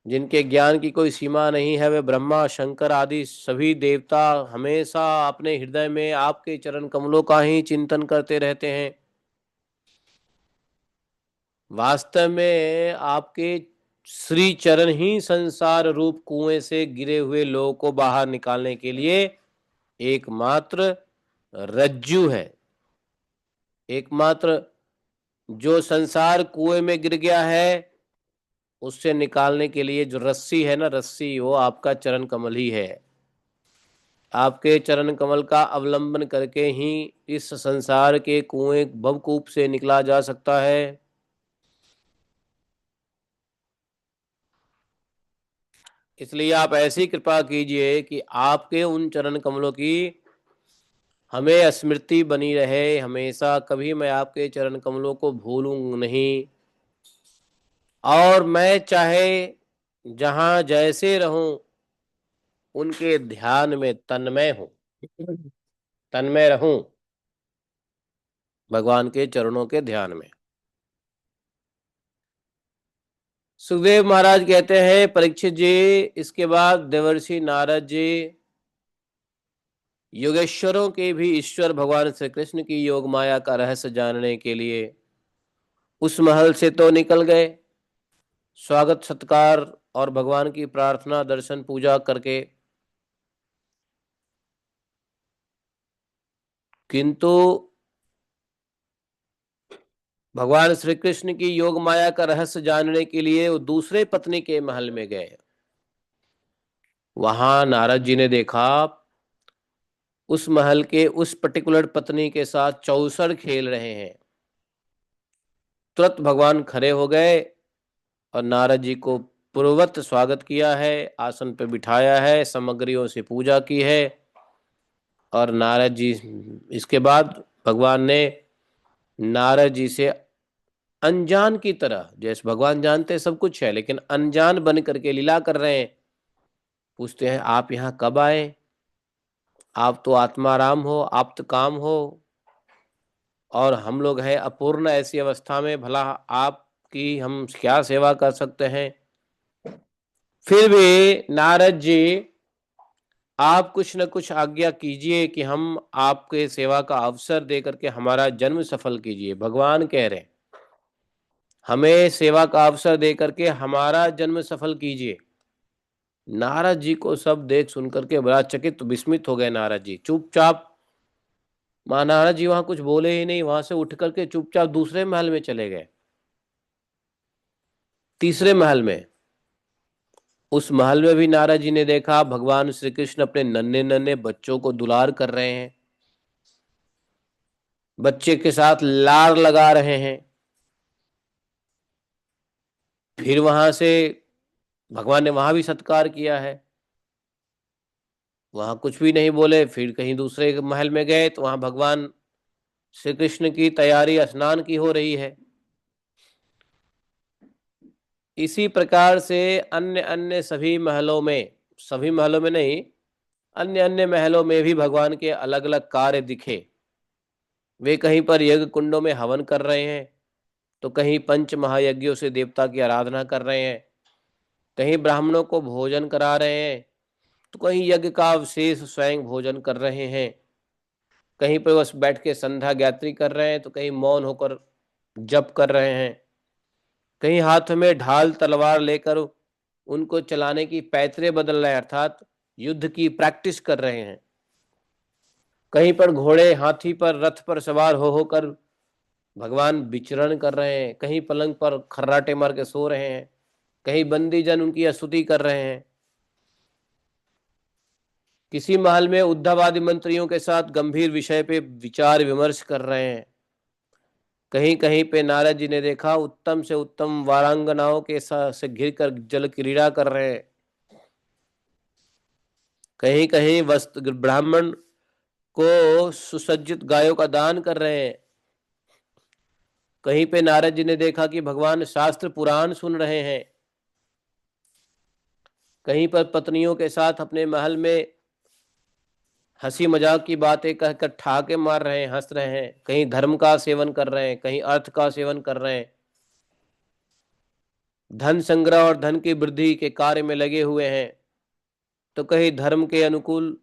जिनके ज्ञान की कोई सीमा नहीं है, वे ब्रह्मा शंकर आदि सभी देवता हमेशा अपने हृदय में आपके चरण कमलों का ही चिंतन करते रहते हैं। वास्तव में आपके श्री चरण ही संसार रूप कुएं से गिरे हुए लोगों को बाहर निकालने के लिए एकमात्र रज्जू है। एकमात्र जो संसार कुएं में गिर गया है उससे निकालने के लिए जो रस्सी है ना, रस्सी वो आपका चरण कमल ही है। आपके चरण कमल का अवलंबन करके ही इस संसार के कुएं भवकूप से निकला जा सकता है। इसलिए आप ऐसी कृपा कीजिए कि आपके उन चरण कमलों की हमें स्मृति बनी रहे हमेशा। कभी मैं आपके चरण कमलों को भूलूं नहीं, और मैं चाहे जहां जैसे रहूं उनके ध्यान में तन्मय हूं, तन्मय रहूं भगवान के चरणों के ध्यान में। सुखदेव महाराज कहते हैं, परीक्षित जी, इसके बाद देवर्षि नारद जी योगेश्वरों के भी ईश्वर भगवान श्री कृष्ण की योग माया का रहस्य जानने के लिए उस महल से तो निकल गए, स्वागत सत्कार और भगवान की प्रार्थना दर्शन पूजा करके। किंतु भगवान श्री कृष्ण की योग माया का रहस्य जानने के लिए वो दूसरे पत्नी के महल में गए। वहां नारद जी ने देखा उस महल के उस पर्टिकुलर पत्नी के साथ चौसर खेल रहे हैं। तुरंत भगवान खड़े हो गए और नारद जी को पूर्ववत स्वागत किया है, आसन पर बिठाया है, सामग्रियों से पूजा की है। और नारद जी, इसके बाद भगवान ने नारद जी से अनजान की तरह, जैसे भगवान जानते हैं सब कुछ है, लेकिन अनजान बन करके लीला कर रहे हैं। पूछते हैं आप यहाँ कब आए, आप तो आत्माराम हो, आप तो काम हो, और हम लोग हैं अपूर्ण ऐसी अवस्था में, भला आपकी हम क्या सेवा कर सकते हैं। फिर भी नारद जी, आप कुछ न कुछ आज्ञा कीजिए कि हम आपके सेवा का अवसर दे करके हमारा जन्म सफल कीजिए। भगवान कह रहे हैं हमें सेवा का अवसर दे करके हमारा जन्म सफल कीजिए। नारद जी को सब देख सुन करके बड़ा चकित विस्मित हो गए। नारद जी चुपचाप, महाराज जी वहां कुछ बोले ही नहीं, वहां से उठ करके चुपचाप दूसरे महल में चले गए, तीसरे महल में। उस महल में भी नारद जी ने देखा भगवान श्री कृष्ण अपने नन्हे नन्हे बच्चों को दुलार कर रहे हैं, बच्चे के साथ लाड़ लगा रहे हैं। फिर वहां से भगवान ने वहां भी सत्कार किया है, वहां कुछ भी नहीं बोले। फिर कहीं दूसरे महल में गए तो वहां भगवान श्री कृष्ण की तैयारी स्नान की हो रही है। इसी प्रकार से अन्य अन्य सभी महलों में नहीं, अन्य अन्य महलों में भी भगवान के अलग अलग कार्य दिखे। वे कहीं पर यज्ञ कुंडों में हवन कर रहे हैं, तो कहीं पंच महायज्ञों से देवता की आराधना कर रहे हैं, कहीं ब्राह्मणों को भोजन करा रहे हैं, तो कहीं यज्ञ का विशेष स्वयं भोजन कर रहे हैं, कहीं पर बस बैठ के संध्या ज्ञात्री कर रहे हैं, तो कहीं मौन होकर जप कर रहे हैं, कहीं हाथ में ढाल तलवार लेकर उनको चलाने की पैतरे बदल रहे हैं, अर्थात युद्ध की प्रैक्टिस कर रहे हैं। कहीं पर घोड़े हाथी पर रथ पर सवार हो होकर भगवान विचरण कर रहे हैं, कहीं पलंग पर खर्राटे मार के सो रहे हैं, कहीं बंदी जन उनकी स्तुति कर रहे हैं। किसी महल में उद्धव आदि मंत्रियों के साथ गंभीर विषय पे विचार विमर्श कर रहे हैं। कहीं कहीं पे नारद जी ने देखा उत्तम से उत्तम वारांगनाओं के साथ से घिर कर जल क्रीड़ा कर रहे हैं। कहीं कहीं वस्त्र ब्राह्मण को सुसज्जित गायों का दान कर रहे हैं। कहीं पे नारद जी ने देखा कि भगवान शास्त्र पुराण सुन रहे हैं। कहीं पर पत्नियों के साथ अपने महल में हंसी मजाक की बातें कहकर ठाके मार रहे हैं, हंस रहे हैं। कहीं धर्म का सेवन कर रहे हैं, कहीं अर्थ का सेवन कर रहे हैं, धन संग्रह और धन की वृद्धि के कार्य में लगे हुए हैं, तो कहीं धर्म के अनुकूल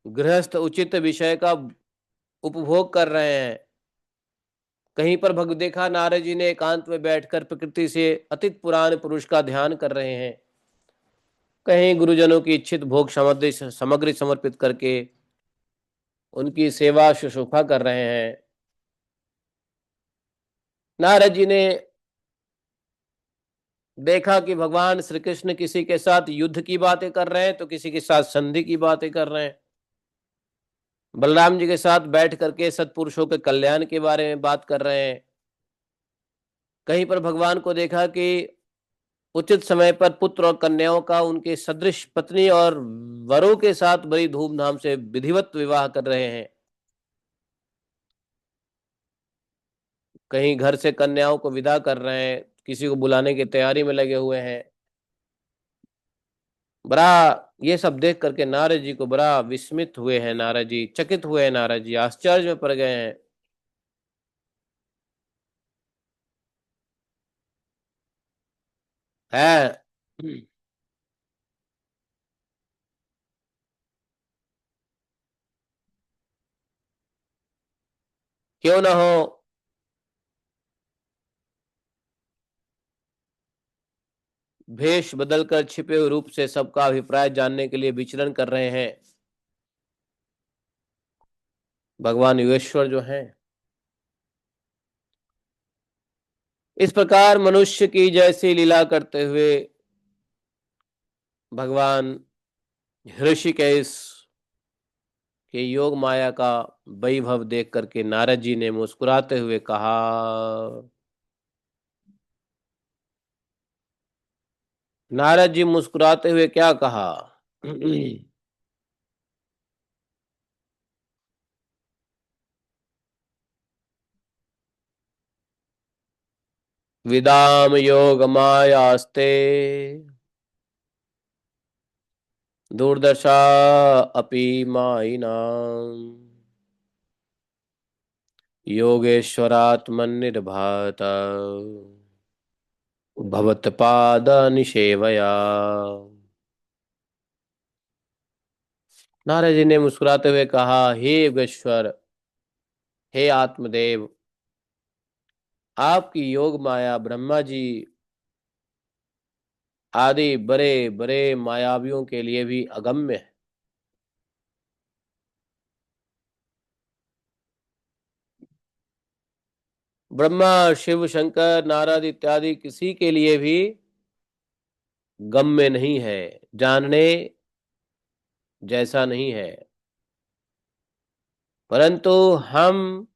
गृहस्थ उचित विषय का उपभोग कर रहे हैं। कहीं पर भग देखा नारद जी ने एकांत में बैठकर प्रकृति से अतीत पुराण पुरुष का ध्यान कर रहे हैं। कहीं गुरुजनों की इच्छित भोग सामग्री समर्पित करके उनकी सेवा शुश्रूषा कर रहे हैं। नारद जी ने देखा कि भगवान श्री कृष्ण किसी के साथ युद्ध की बातें कर रहे हैं, तो किसी के साथ संधि की बातें कर रहे हैं। बलराम जी के साथ बैठ करके सत्पुरुषों के कल्याण के बारे में बात कर रहे हैं। कहीं पर भगवान को देखा कि उचित समय पर पुत्र और कन्याओं का उनके सदृश पत्नी और वरों के साथ बड़ी धूमधाम से विधिवत विवाह कर रहे हैं। कहीं घर से कन्याओं को विदा कर रहे हैं, किसी को बुलाने की तैयारी में लगे हुए हैं। बड़ा ये सब देख करके नारद जी को बड़ा विस्मित हुए हैं, नारद जी चकित हुए हैं, नारद जी आश्चर्य में पड़ गए हैं। है क्यों ना हो। भेष बदलकर छिपे हुए रूप से सबका अभिप्राय जानने के लिए विचरण कर रहे हैं भगवान योगेश्वर जो हैं। इस प्रकार मनुष्य की जैसी लीला करते हुए भगवान ऋषिकेश के योग माया का वैभव देख करके नारद जी ने मुस्कुराते हुए कहा। नारद जी मुस्कुराते हुए क्या कहा? विदाम योग मायास्ते दुर्दशा अपि मायिनाम् योगेश्वरात्मनिर्भात भवत्पाद निषेवया। नारद जी ने मुस्कुराते हुए कहा, हे योगेश्वर, हे आत्मदेव, आपकी योग माया ब्रह्मा जी आदि बड़े बड़े मायावियों के लिए भी अगम्य है। ब्रह्मा, शिव, शंकर, नारद इत्यादि किसी के लिए भी गम्य नहीं है, जानने जैसा नहीं है। परंतु हम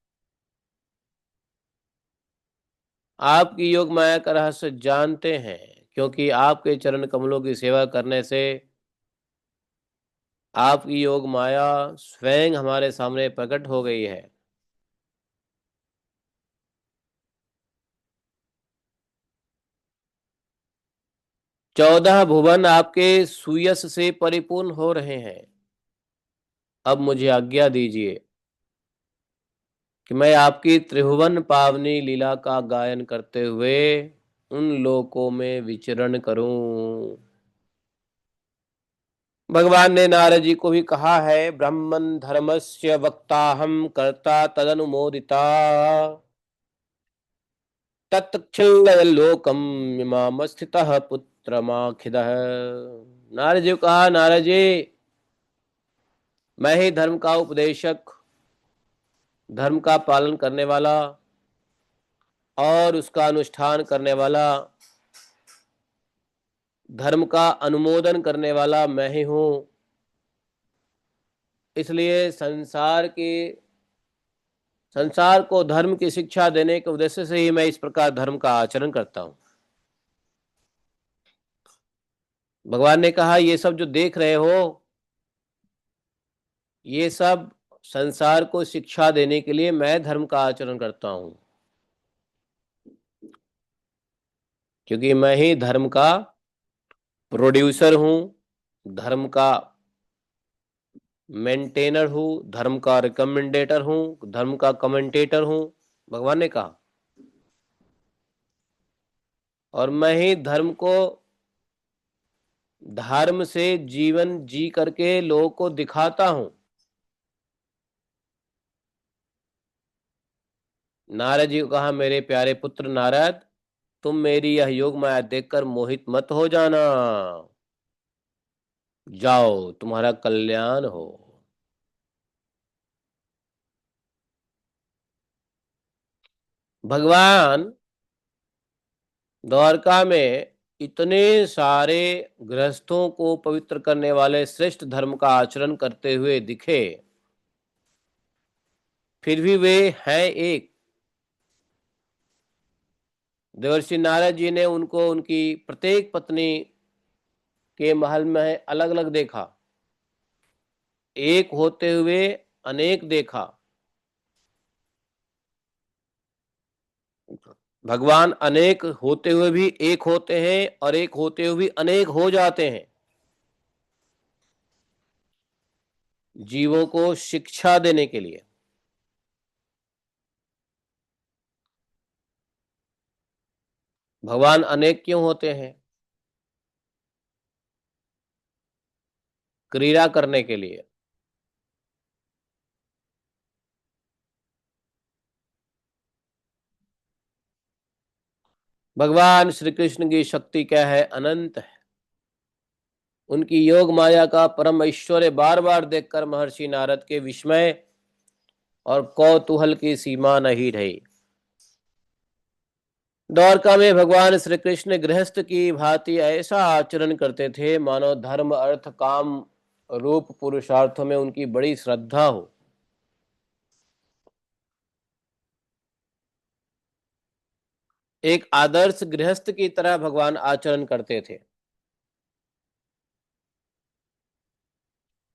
आपकी योग माया का रहस्य जानते हैं, क्योंकि आपके चरण कमलों की सेवा करने से आपकी योग माया स्वयं हमारे सामने प्रकट हो गई है। चौदह भुवन आपके सुयश से परिपूर्ण हो रहे हैं। अब मुझे आज्ञा दीजिए कि मैं आपकी त्रिभुवन पावनी लीला का गायन करते हुए उन लोकों में विचरण करूं। भगवान ने नारद जी को भी कहा है, ब्राह्मण धर्मस्य वक्ताहम कर्ता तदनुमोदिता तत्क्षिल्लोकम इमाम स्थितः पुत्रमाखिदः। नारद जी को कहा, नारद जी, मैं ही धर्म का उपदेशक, धर्म का पालन करने वाला और उसका अनुष्ठान करने वाला, धर्म का अनुमोदन करने वाला मैं ही हूं। इसलिए संसार को धर्म की शिक्षा देने के उद्देश्य से ही मैं इस प्रकार धर्म का आचरण करता हूं। भगवान ने कहा, ये सब जो देख रहे हो, ये सब संसार को शिक्षा देने के लिए मैं धर्म का आचरण करता हूं, क्योंकि मैं ही धर्म का प्रोड्यूसर हूं, धर्म का मेंटेनर हूं, धर्म का रिकमेंडेटर हूं, धर्म का कमेंटेटर हूं, भगवान ने कहा। और मैं ही धर्म को धर्म से जीवन जी करके लोगों को दिखाता हूं। नारद जी को कहा, मेरे प्यारे पुत्र नारद, तुम मेरी यह योग माया देखकर मोहित मत हो जाना। जाओ, तुम्हारा कल्याण हो। भगवान द्वारका में इतने सारे गृहस्थों को पवित्र करने वाले श्रेष्ठ धर्म का आचरण करते हुए दिखे, फिर भी वे हैं एक। देवर्षि नारद जी ने उनको उनकी प्रत्येक पत्नी के महल में अलग अलग देखा, एक होते हुए अनेक देखा। भगवान अनेक होते हुए भी एक होते हैं और एक होते हुए भी अनेक हो जाते हैं, जीवों को शिक्षा देने के लिए। भगवान अनेक क्यों होते हैं? क्रीड़ा करने के लिए। भगवान श्री कृष्ण की शक्ति क्या है? अनंत है। उनकी योग माया का परम ऐश्वर्य बार बार देखकर महर्षि नारद के विस्मय और कौतूहल की सीमा नहीं रही। द्वारका में भगवान श्री कृष्ण गृहस्थ की भांति ऐसा आचरण करते थे मानो धर्म अर्थ काम रूप पुरुषार्थों में उनकी बड़ी श्रद्धा हो। एक आदर्श गृहस्थ की तरह भगवान आचरण करते थे।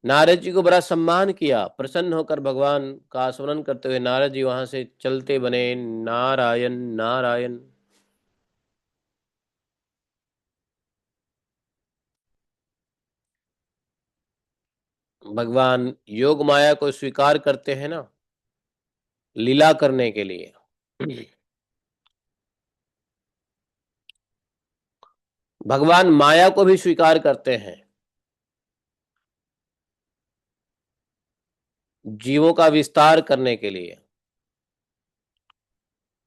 नारद जी को बड़ा सम्मान किया। प्रसन्न होकर भगवान का स्मरण करते हुए नारद जी वहां से चलते बने। नारायण नारायण। भगवान योग माया को स्वीकार करते हैं ना, लीला करने के लिए। भगवान माया को भी स्वीकार करते हैं जीवों का विस्तार करने के लिए,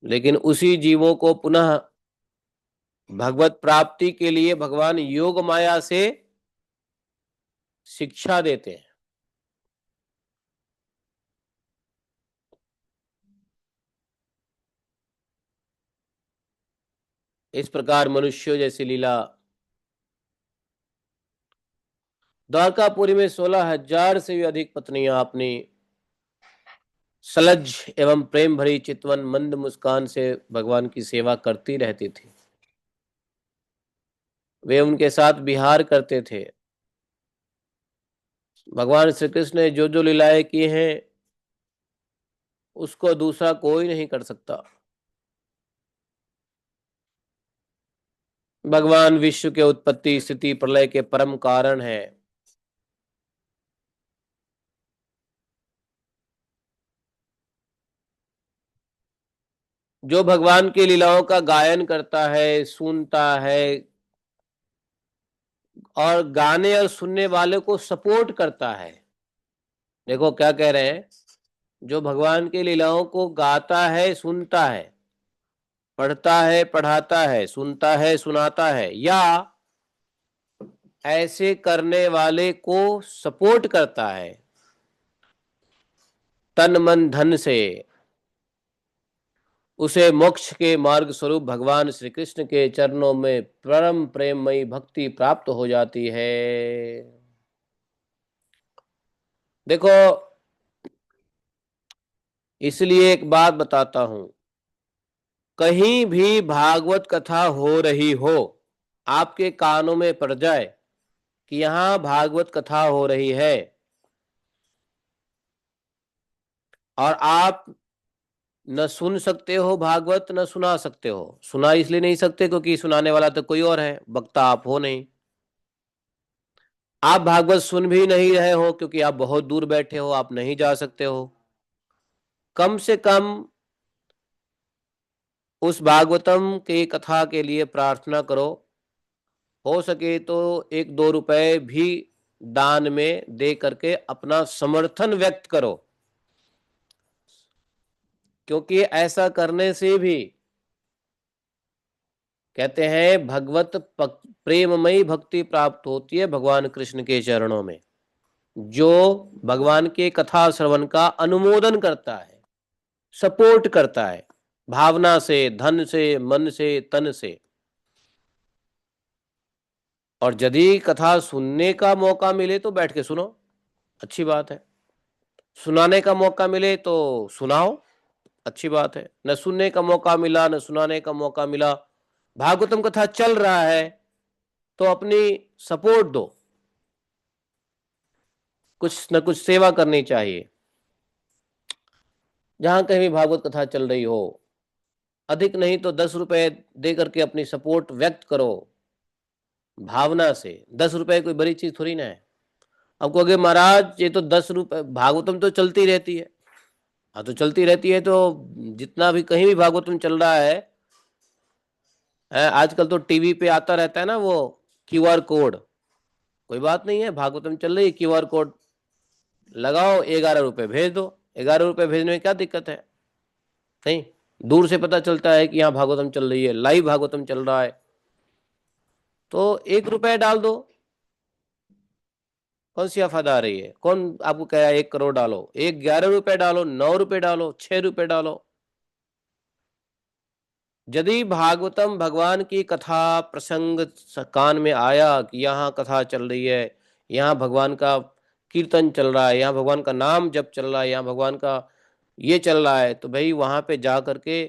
लेकिन उसी जीवों को पुनः भगवत प्राप्ति के लिए भगवान योग माया से शिक्षा देते हैं। इस प्रकार मनुष्यों जैसी लीला द्वारकापुरी में 16,000 से भी अधिक पत्नियां अपनी सलज एवं प्रेम भरी चितवन मंद मुस्कान से भगवान की सेवा करती रहती थी। वे उनके साथ विहार करते थे। भगवान श्री कृष्ण ने जो जो लीलाएं की हैं उसको दूसरा कोई नहीं कर सकता। भगवान विश्व के उत्पत्ति स्थिति प्रलय के परम कारण है। जो भगवान की लीलाओं का गायन करता है, सुनता है और गाने और सुनने वाले को सपोर्ट करता है। देखो क्या कह रहे हैं, जो भगवान की लीलाओं को गाता है, सुनता है, पढ़ता है, पढ़ाता है, सुनता है, सुनाता है, या ऐसे करने वाले को सपोर्ट करता है तन मन धन से, उसे मोक्ष के मार्ग स्वरूप भगवान श्री कृष्ण के चरणों में परम प्रेममयी भक्ति प्राप्त हो जाती है। देखो, इसलिए एक बात बताता हूं, कहीं भी भागवत कथा हो रही हो, आपके कानों में पड़ जाए कि यहां भागवत कथा हो रही है, और आप न सुन सकते हो भागवत, न सुना सकते हो। सुना इसलिए नहीं सकते क्योंकि सुनाने वाला तो कोई और है, वक्ता आप हो नहीं। आप भागवत सुन भी नहीं रहे हो क्योंकि आप बहुत दूर बैठे हो, आप नहीं जा सकते हो। कम से कम उस भागवतम की कथा के लिए प्रार्थना करो, हो सके तो 1-2 रुपए भी दान में दे करके अपना समर्थन व्यक्त करो, क्योंकि ऐसा करने से भी कहते हैं भगवत प्रेममयी भक्ति प्राप्त होती है भगवान कृष्ण के चरणों में। जो भगवान के कथा श्रवण का अनुमोदन करता है, सपोर्ट करता है, भावना से, धन से, मन से, तन से। और यदि कथा सुनने का मौका मिले तो बैठ के सुनो, अच्छी बात है। सुनाने का मौका मिले तो सुनाओ, अच्छी बात है। न सुनने का मौका मिला, न सुनाने का मौका मिला, भागवतम कथा चल रहा है तो अपनी सपोर्ट दो, कुछ न कुछ सेवा करनी चाहिए। जहां कहीं भी भागवत कथा चल रही हो, अधिक नहीं तो 10 रुपए दे करके अपनी सपोर्ट व्यक्त करो भावना से। 10 रुपए कोई बड़ी चीज थोड़ी ना है। अब कहोगे महाराज ये तो 10 रुपए, भागवतम तो चलती रहती है। हाँ तो चलती रहती है तो जितना भी कहीं भी भागवतम चल रहा है, आजकल तो टीवी पे आता रहता है ना वो क्यूआर कोड, कोई बात नहीं है, भागवतम चल रही है, क्यूआर कोड लगाओ, 11 रुपए भेज दो। 11 रुपए भेजने में क्या दिक्कत है? नहीं, दूर से पता चलता है कि यहाँ भागवतम चल रही है, लाइव भागवतम चल रहा है, तो 1 रुपए डाल दो। कौन सी आफत आ रही है? कौन आपको कह रहा है 1 करोड़ डालो? 11 रुपए डालो, 9 रुपए डालो, 6 रुपए डालो। यदि भागवतम भगवान की कथा प्रसंग कान में आया कि यहाँ कथा चल रही है, यहाँ भगवान का कीर्तन चल रहा है, यहाँ भगवान का नाम जप चल रहा है, यहाँ भगवान का ये चल रहा है, तो भाई वहां पे जा करके,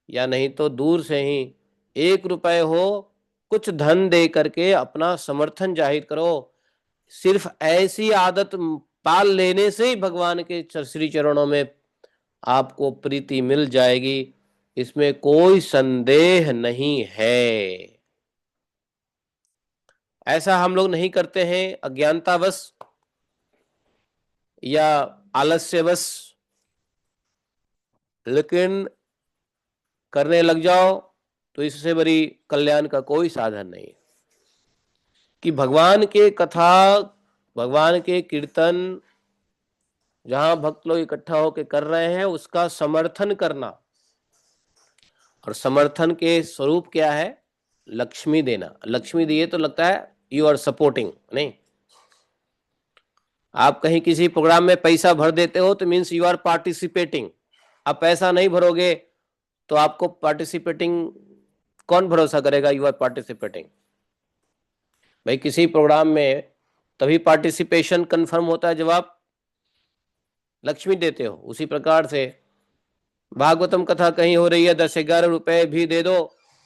या नहीं तो दूर से ही 1 रुपए हो, कुछ धन दे करके अपना समर्थन जाहिर करो। सिर्फ ऐसी आदत पाल लेने से ही भगवान के श्री चरणों में आपको प्रीति मिल जाएगी, इसमें कोई संदेह नहीं है। ऐसा हम लोग नहीं करते हैं अज्ञानतावश। या आलस्यवश, लेकिन करने लग जाओ तो इससे बड़ी कल्याण का कोई साधन नहीं। कि भगवान के कथा, भगवान के कीर्तन जहां भक्त लोग इकट्ठा होकर कर रहे हैं उसका समर्थन करना, और समर्थन के स्वरूप क्या है? लक्ष्मी देना। लक्ष्मी दिए तो लगता है यू आर सपोर्टिंग, नहीं। आप कहीं किसी प्रोग्राम में पैसा भर देते हो तो मीन्स यू आर पार्टिसिपेटिंग। आप पैसा नहीं भरोगे तो आपको पार्टिसिपेटिंग कौन भरोसा करेगा यू आर पार्टिसिपेटिंग? भाई किसी प्रोग्राम में तभी पार्टिसिपेशन कंफर्म होता है जब आप लक्ष्मी देते हो। उसी प्रकार से भागवतम कथा कहीं हो रही है, 10-11 रुपए भी दे दो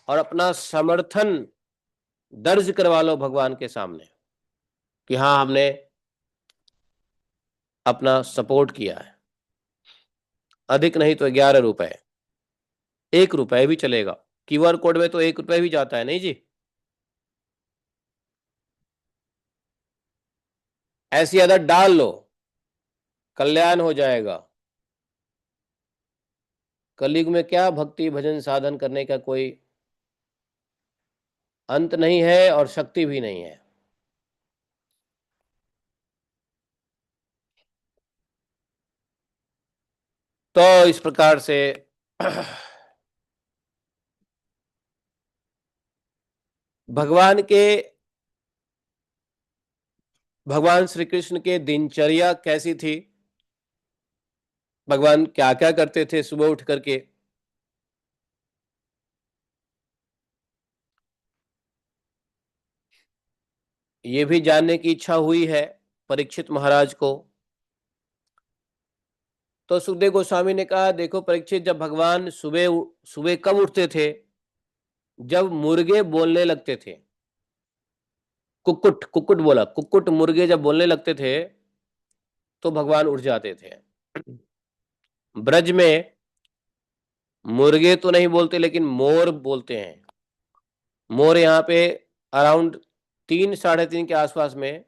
और अपना समर्थन दर्ज करवा लो भगवान के सामने कि हाँ हमने अपना सपोर्ट किया है। अधिक नहीं तो 11 रुपए, 1 रुपए भी चलेगा। क्यूआर कोड में तो 1 रुपए भी जाता है, नहीं जी? ऐसी आदत डाल लो, कल्याण हो जाएगा। कलयुग में क्या भक्ति भजन साधन करने का कोई अंत नहीं है और शक्ति भी नहीं है। तो इस प्रकार से भगवान के, भगवान श्री कृष्ण के दिनचर्या कैसी थी, भगवान क्या क्या करते थे सुबह उठ करके, ये भी जानने की इच्छा हुई है परीक्षित महाराज को। तो सुखदेव गोस्वामी ने कहा देखो परीक्षित, जब भगवान सुबह सुबह कब उठते थे? जब मुर्गे बोलने लगते थे। कुक्कुट, कुक्कुट बोला, कुक्कुट मुर्गे जब बोलने लगते थे तो भगवान उठ जाते थे। ब्रज में मुर्गे तो नहीं बोलते लेकिन मोर बोलते हैं। मोर यहाँ पे अराउंड 3-3:30 के आसपास में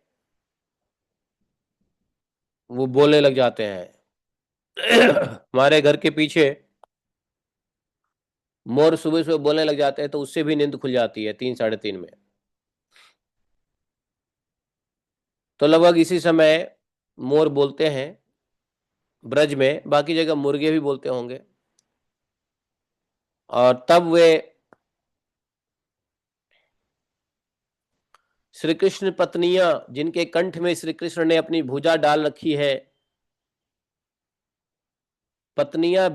वो बोलने लग जाते हैं। हमारे घर के पीछे मोर सुबह सुबह बोलने लग जाते हैं तो उससे भी नींद खुल जाती है 3-3:30 में। तो लगभग इसी समय मोर बोलते हैं ब्रज में, बाकी जगह मुर्गे भी बोलते होंगे। और तब वे श्री कृष्ण पत्नियां, जिनके कंठ में श्री कृष्ण ने अपनी भुजा डाल रखी है, पत्नियां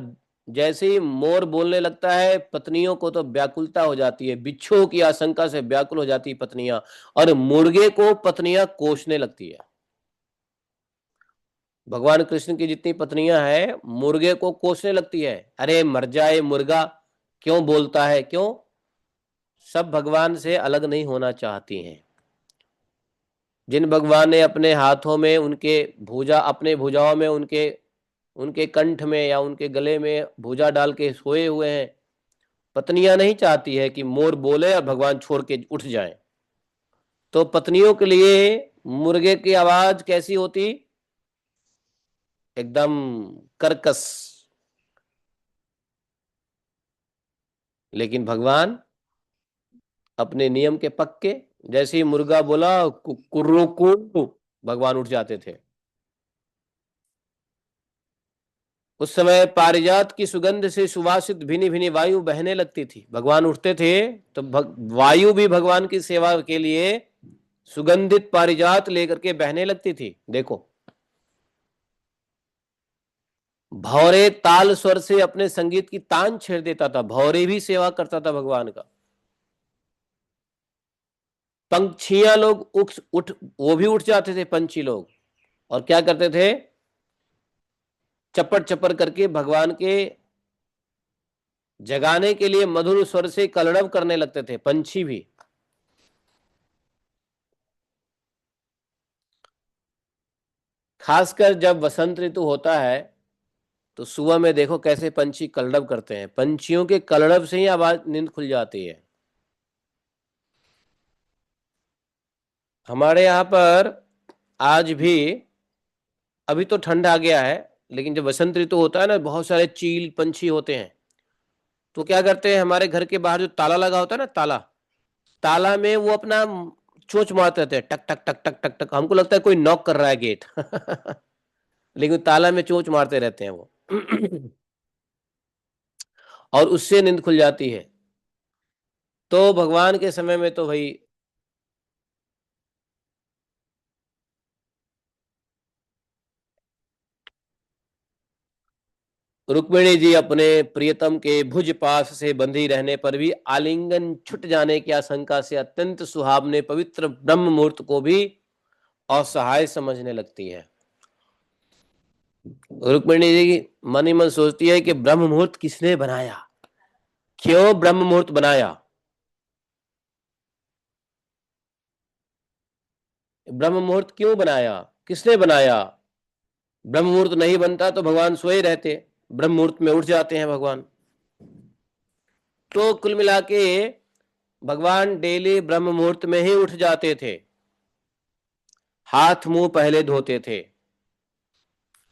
जैसे ही मोर बोलने लगता है पत्नियों को तो व्याकुलता हो जाती है, बिच्छू की आशंका से व्याकुल हो जाती है पत्नियां, और मुर्गे को पत्नियां कोसने लगती है। भगवान कृष्ण की जितनी पत्नियां हैं मुर्गे को कोसने लगती है, अरे मर जाए मुर्गा, क्यों बोलता है, क्यों? सब भगवान से अलग नहीं होना चाहती हैं। जिन भगवान ने अपने हाथों में उनके भुजा, अपने भुजाओं में उनके उनके कंठ में या उनके गले में भुजा डाल के सोए हुए हैं, पत्नियां नहीं चाहती है कि मोर बोले और भगवान छोड़ के उठ जाएं। तो पत्नियों के लिए मुर्गे की आवाज कैसी होती? एकदम कर्कश। लेकिन भगवान अपने नियम के पक्के, जैसे ही मुर्गा बोला कुर्रुकु, भगवान उठ जाते थे। उस समय पारिजात की सुगंध से सुवासित भिनी भिनी वायु बहने लगती थी। भगवान उठते थे तो वायु भी भगवान की सेवा के लिए सुगंधित पारिजात लेकर के बहने लगती थी। देखो, भौरे ताल स्वर से अपने संगीत की तान छेड़ देता था, भौरे भी सेवा करता था भगवान का। पंछियां लोग उठ उठ वो भी उठ जाते थे पंछी लोग, और क्या करते थे? चप्पड़ चप्पड़ करके भगवान के जगाने के लिए मधुर स्वर से कलरव करने लगते थे पंछी भी। खासकर जब वसंत ऋतु होता है तो सुबह में देखो कैसे पंछी कलरव करते हैं, पंछियों के कलरव से ही आवाज, नींद खुल जाती है। हमारे यहाँ पर आज भी अभी तो ठंड आ गया है, लेकिन जब बसंत ऋतु होता है ना, बहुत सारे चील पंछी होते हैं, तो क्या करते हैं, हमारे घर के बाहर जो ताला लगा होता है ना, ताला, ताला में वो अपना चोंच मारते रहते हैं, टक टक टक टक टक टक, हमको लगता है कोई नॉक कर रहा है गेट। लेकिन ताला में चोंच मारते रहते हैं वो। और उससे नींद खुल जाती है। तो भगवान के समय में तो भाई, रुक्मिणी जी अपने प्रियतम के भुज पास से बंधी रहने पर भी आलिंगन छूट जाने की आशंका से अत्यंत सुहावने पवित्र ब्रह्म मुहूर्त को भी असहाय समझने लगती है। रुक्मिणी जी मन ही मन सोचती है कि ब्रह्म मुहूर्त किसने बनाया, क्यों ब्रह्म मुहूर्त बनाया, ब्रह्म मुहूर्त क्यों बनाया, किसने बनाया। ब्रह्म मुहूर्त नहीं बनता तो भगवान सोए रहते, ब्रह्म मुहूर्त में उठ जाते हैं भगवान। तो कुल मिला के भगवान डेली ब्रह्म मुहूर्त में ही उठ जाते थे, हाथ मुंह पहले धोते थे,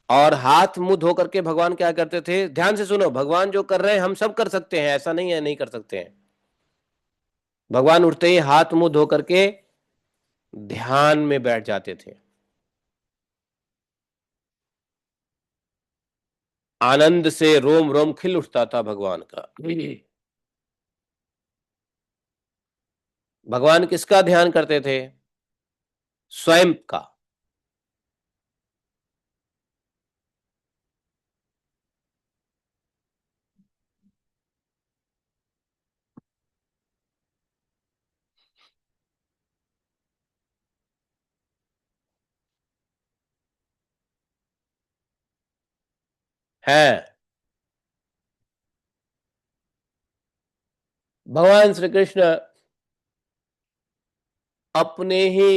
और हाथ मुंह धो करके भगवान क्या करते थे, ध्यान से सुनो, भगवान जो कर रहे हैं हम सब कर सकते हैं, ऐसा नहीं है नहीं कर सकते हैं। भगवान उठते ही हाथ मुंह धो करके ध्यान में बैठ जाते थे। आनंद से रोम रोम खिल उठता था भगवान का। भगवान किसका ध्यान करते थे, स्वयं का। है भगवान श्री कृष्ण अपने ही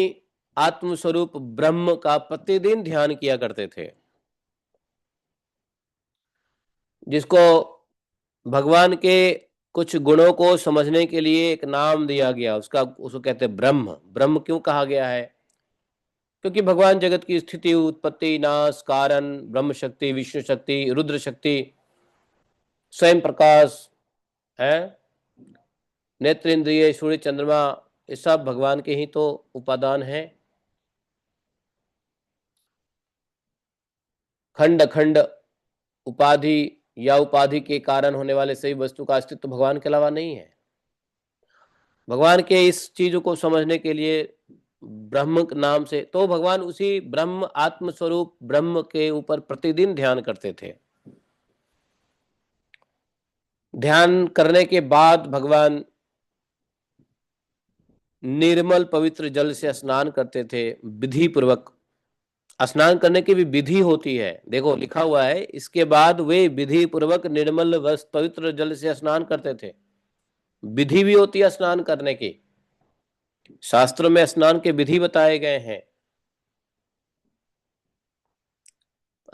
आत्मस्वरूप ब्रह्म का प्रतिदिन ध्यान किया करते थे, जिसको भगवान के कुछ गुणों को समझने के लिए एक नाम दिया गया, उसका उसको कहते हैं ब्रह्म। ब्रह्म क्यों कहा गया है, क्योंकि भगवान जगत की स्थिति उत्पत्ति नाश कारण, ब्रह्म शक्ति, विष्णु शक्ति, रुद्र शक्ति, स्वयं प्रकाश है, नेत्र इंद्रिय, सूर्य चंद्रमा, ये सब भगवान के ही तो उपादान है। खंड खंड उपाधि या उपाधि के कारण होने वाले सभी वस्तु का अस्तित्व भगवान के अलावा नहीं है। भगवान के इस चीज को समझने के लिए ब्रह्म नाम से, तो भगवान उसी ब्रह्म आत्म स्वरूप ब्रह्म के ऊपर प्रतिदिन ध्यान करते थे। ध्यान करने के बाद भगवान निर्मल पवित्र जल से स्नान करते थे, विधि पूर्वक। स्नान करने की भी विधि होती है, देखो लिखा हुआ है, इसके बाद वे विधि पूर्वक निर्मल वस पवित्र जल से स्नान करते थे। विधि भी होती है स्नान करने की, शास्त्रों में स्नान के विधि बताए गए हैं।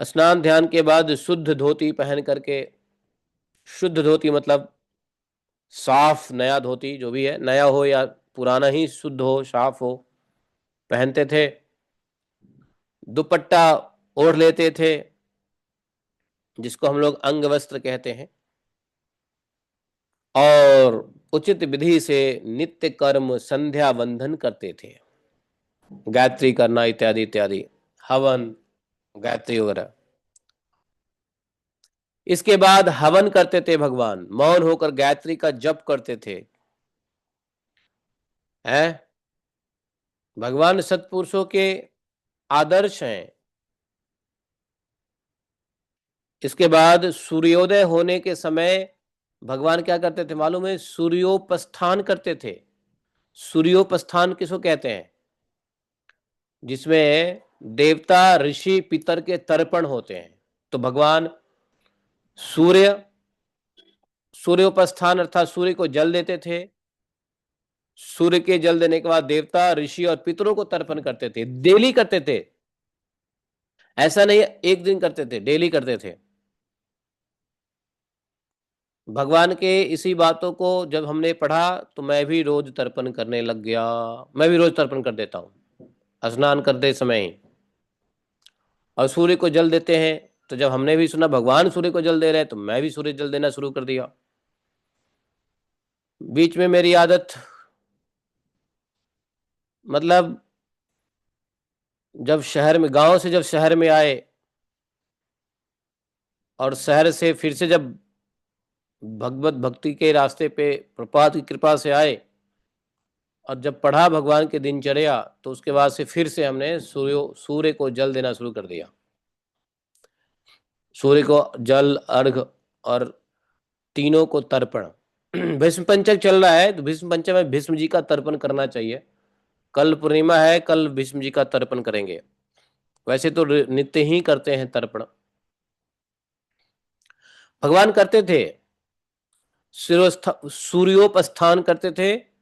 स्नान ध्यान के बाद शुद्ध धोती पहन करके, शुद्ध धोती मतलब साफ नया धोती, जो भी है नया हो या पुराना ही शुद्ध हो साफ हो, पहनते थे। दुपट्टा ओढ़ लेते थे, जिसको हम लोग अंग वस्त्र कहते हैं, और उचित विधि से नित्य कर्म संध्या वंदन करते थे, गायत्री करना इत्यादि इत्यादि, हवन गायत्री वगैरह। इसके बाद हवन करते थे भगवान, मौन होकर गायत्री का जप करते थे। हैं, भगवान सत्पुरुषों के आदर्श हैं। इसके बाद सूर्योदय होने के समय भगवान क्या करते थे मालूम है, सूर्योपस्थान करते थे। सूर्योपस्थान किसको कहते हैं, जिसमें देवता ऋषि पितर के तर्पण होते हैं। तो भगवान सूर्य, सूर्योपस्थान अर्थात सूर्य को जल देते थे, सूर्य के जल देने के बाद देवता ऋषि और पितरों को तर्पण करते थे, डेली करते थे। ऐसा नहीं एक दिन करते थे, डेली करते थे। भगवान के इसी बातों को जब हमने पढ़ा तो मैं भी रोज तर्पण करने लग गया। मैं भी रोज तर्पण कर देता हूँ स्नान करते समय ही। और सूर्य को जल देते हैं। तो जब हमने भी सुना भगवान सूर्य को जल दे रहे हैं, तो मैं भी सूर्य जल देना शुरू कर दिया। बीच में मेरी आदत, मतलब जब शहर में, गांव से जब शहर में आए, और शहर से फिर से जब भगवत भक्ति के रास्ते पे प्रपात की कृपा से आए, और जब पढ़ा भगवान की दिनचर्या, तो उसके बाद से फिर से हमने सूर्य को जल देना शुरू कर दिया। सूर्य को जल, अर्घ, और तीनों को तर्पण। भीष्म पंचक चल रहा है, तो भीष्म पंचक में भीष्म जी का तर्पण करना चाहिए। कल पूर्णिमा है, कल भीष्म जी का तर्पण करेंगे। वैसे तो नित्य ही करते हैं तर्पण। भगवान करते थे, सूर्योपस्थान करते थे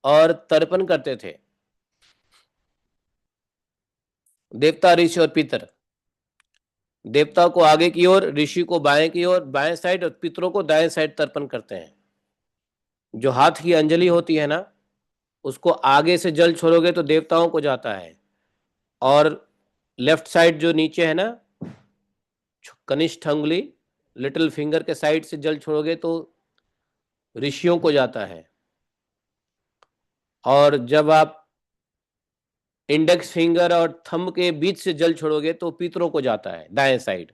और तर्पण करते थे। देवता, ऋषि और पितर। देवता को आगे की ओर, ऋषि को बाएं की ओर, बाएं साइड, और पितरों को दाएं साइड तर्पण करते हैं। जो हाथ की अंजलि होती है ना, उसको आगे से जल छोड़ोगे तो देवताओं को जाता है, और लेफ्ट साइड जो नीचे है ना, कनिष्ठ अंगुली, लिटिल फिंगर के साइड से जल छोड़ोगे तो ऋषियों को जाता है। और जब आप इंडेक्स फिंगर और थंब के बीच से जल छोड़ोगे तो पितरों को जाता है, दाएं साइड।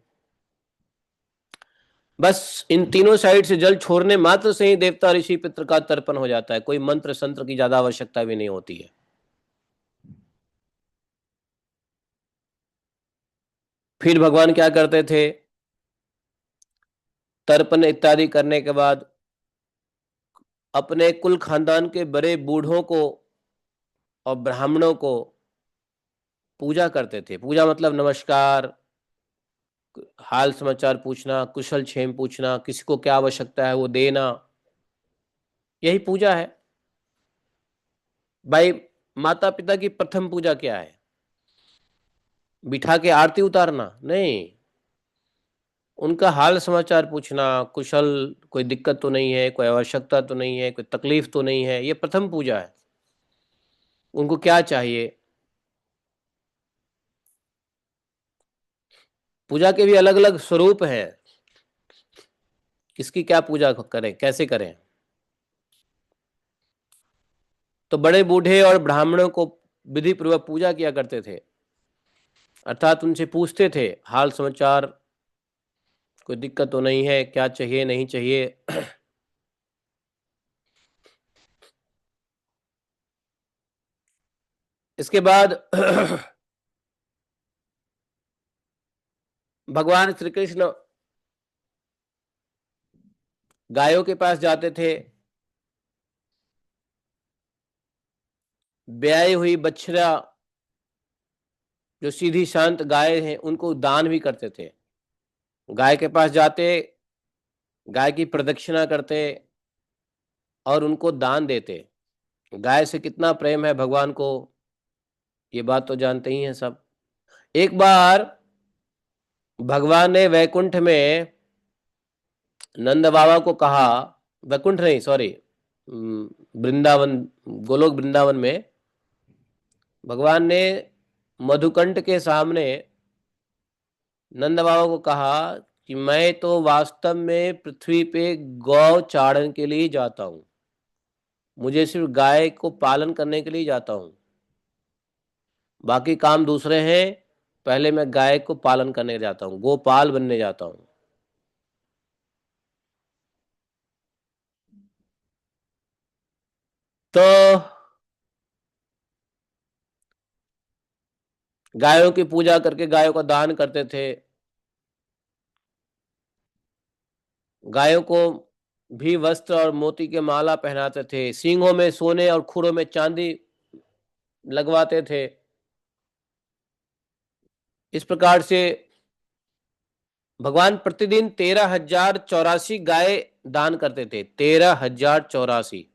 बस इन तीनों साइड से जल छोड़ने मात्र से ही देवता, ऋषि, पितृ का तर्पण हो जाता है। कोई मंत्र संत्र की ज्यादा आवश्यकता भी नहीं होती है। फिर भगवान क्या करते थे, तर्पण इत्यादि करने के बाद अपने कुल खानदान के बड़े बूढ़ों को और ब्राह्मणों को पूजा करते थे। पूजा मतलब नमस्कार, हाल समाचार पूछना, कुशल क्षेम पूछना, किसी को क्या आवश्यकता है वो देना, यही पूजा है भाई। माता पिता की प्रथम पूजा क्या है? बिठा के आरती उतारना नहीं, उनका हाल समाचार पूछना, कुशल, कोई दिक्कत तो नहीं है, कोई आवश्यकता तो नहीं है, कोई तकलीफ तो नहीं है, ये प्रथम पूजा है। उनको क्या चाहिए। पूजा के भी अलग अलग स्वरूप हैं, किसकी क्या पूजा करें, कैसे करें। तो बड़े बूढ़े और ब्राह्मणों को विधि पूर्वक पूजा किया करते थे, अर्थात उनसे पूछते थे हाल समाचार, कोई दिक्कत तो नहीं है, क्या चाहिए नहीं चाहिए। इसके बाद भगवान श्री कृष्ण गायों के पास जाते थे, ब्याई हुई बछड़ा, जो सीधी शांत गाय हैं, उनको दान भी करते थे। गाय के पास जाते, गाय की प्रदक्षिणा करते और उनको दान देते। गाय से कितना प्रेम है भगवान को, ये बात तो जानते ही हैं सब। एक बार भगवान ने वैकुंठ में नंद बाबा को कहा, वैकुंठ नहीं, सॉरी, वृंदावन, गोलोक वृंदावन में भगवान ने मधुकंठ के सामने नंद बाबा को कहा कि मैं तो वास्तव में पृथ्वी पे गौ चारण के लिए जाता हूँ, मुझे सिर्फ गाय को पालन करने के लिए जाता हूँ, बाकी काम दूसरे हैं, पहले मैं गाय को पालन करने जाता हूँ, गोपाल बनने जाता हूँ। तो गायों की पूजा करके गायों का दान करते थे। गायों को भी वस्त्र और मोती के माला पहनाते थे, सींगों में सोने और खुरों में चांदी लगवाते थे। इस प्रकार से भगवान प्रतिदिन 13,084 गाय दान करते थे, 13,084।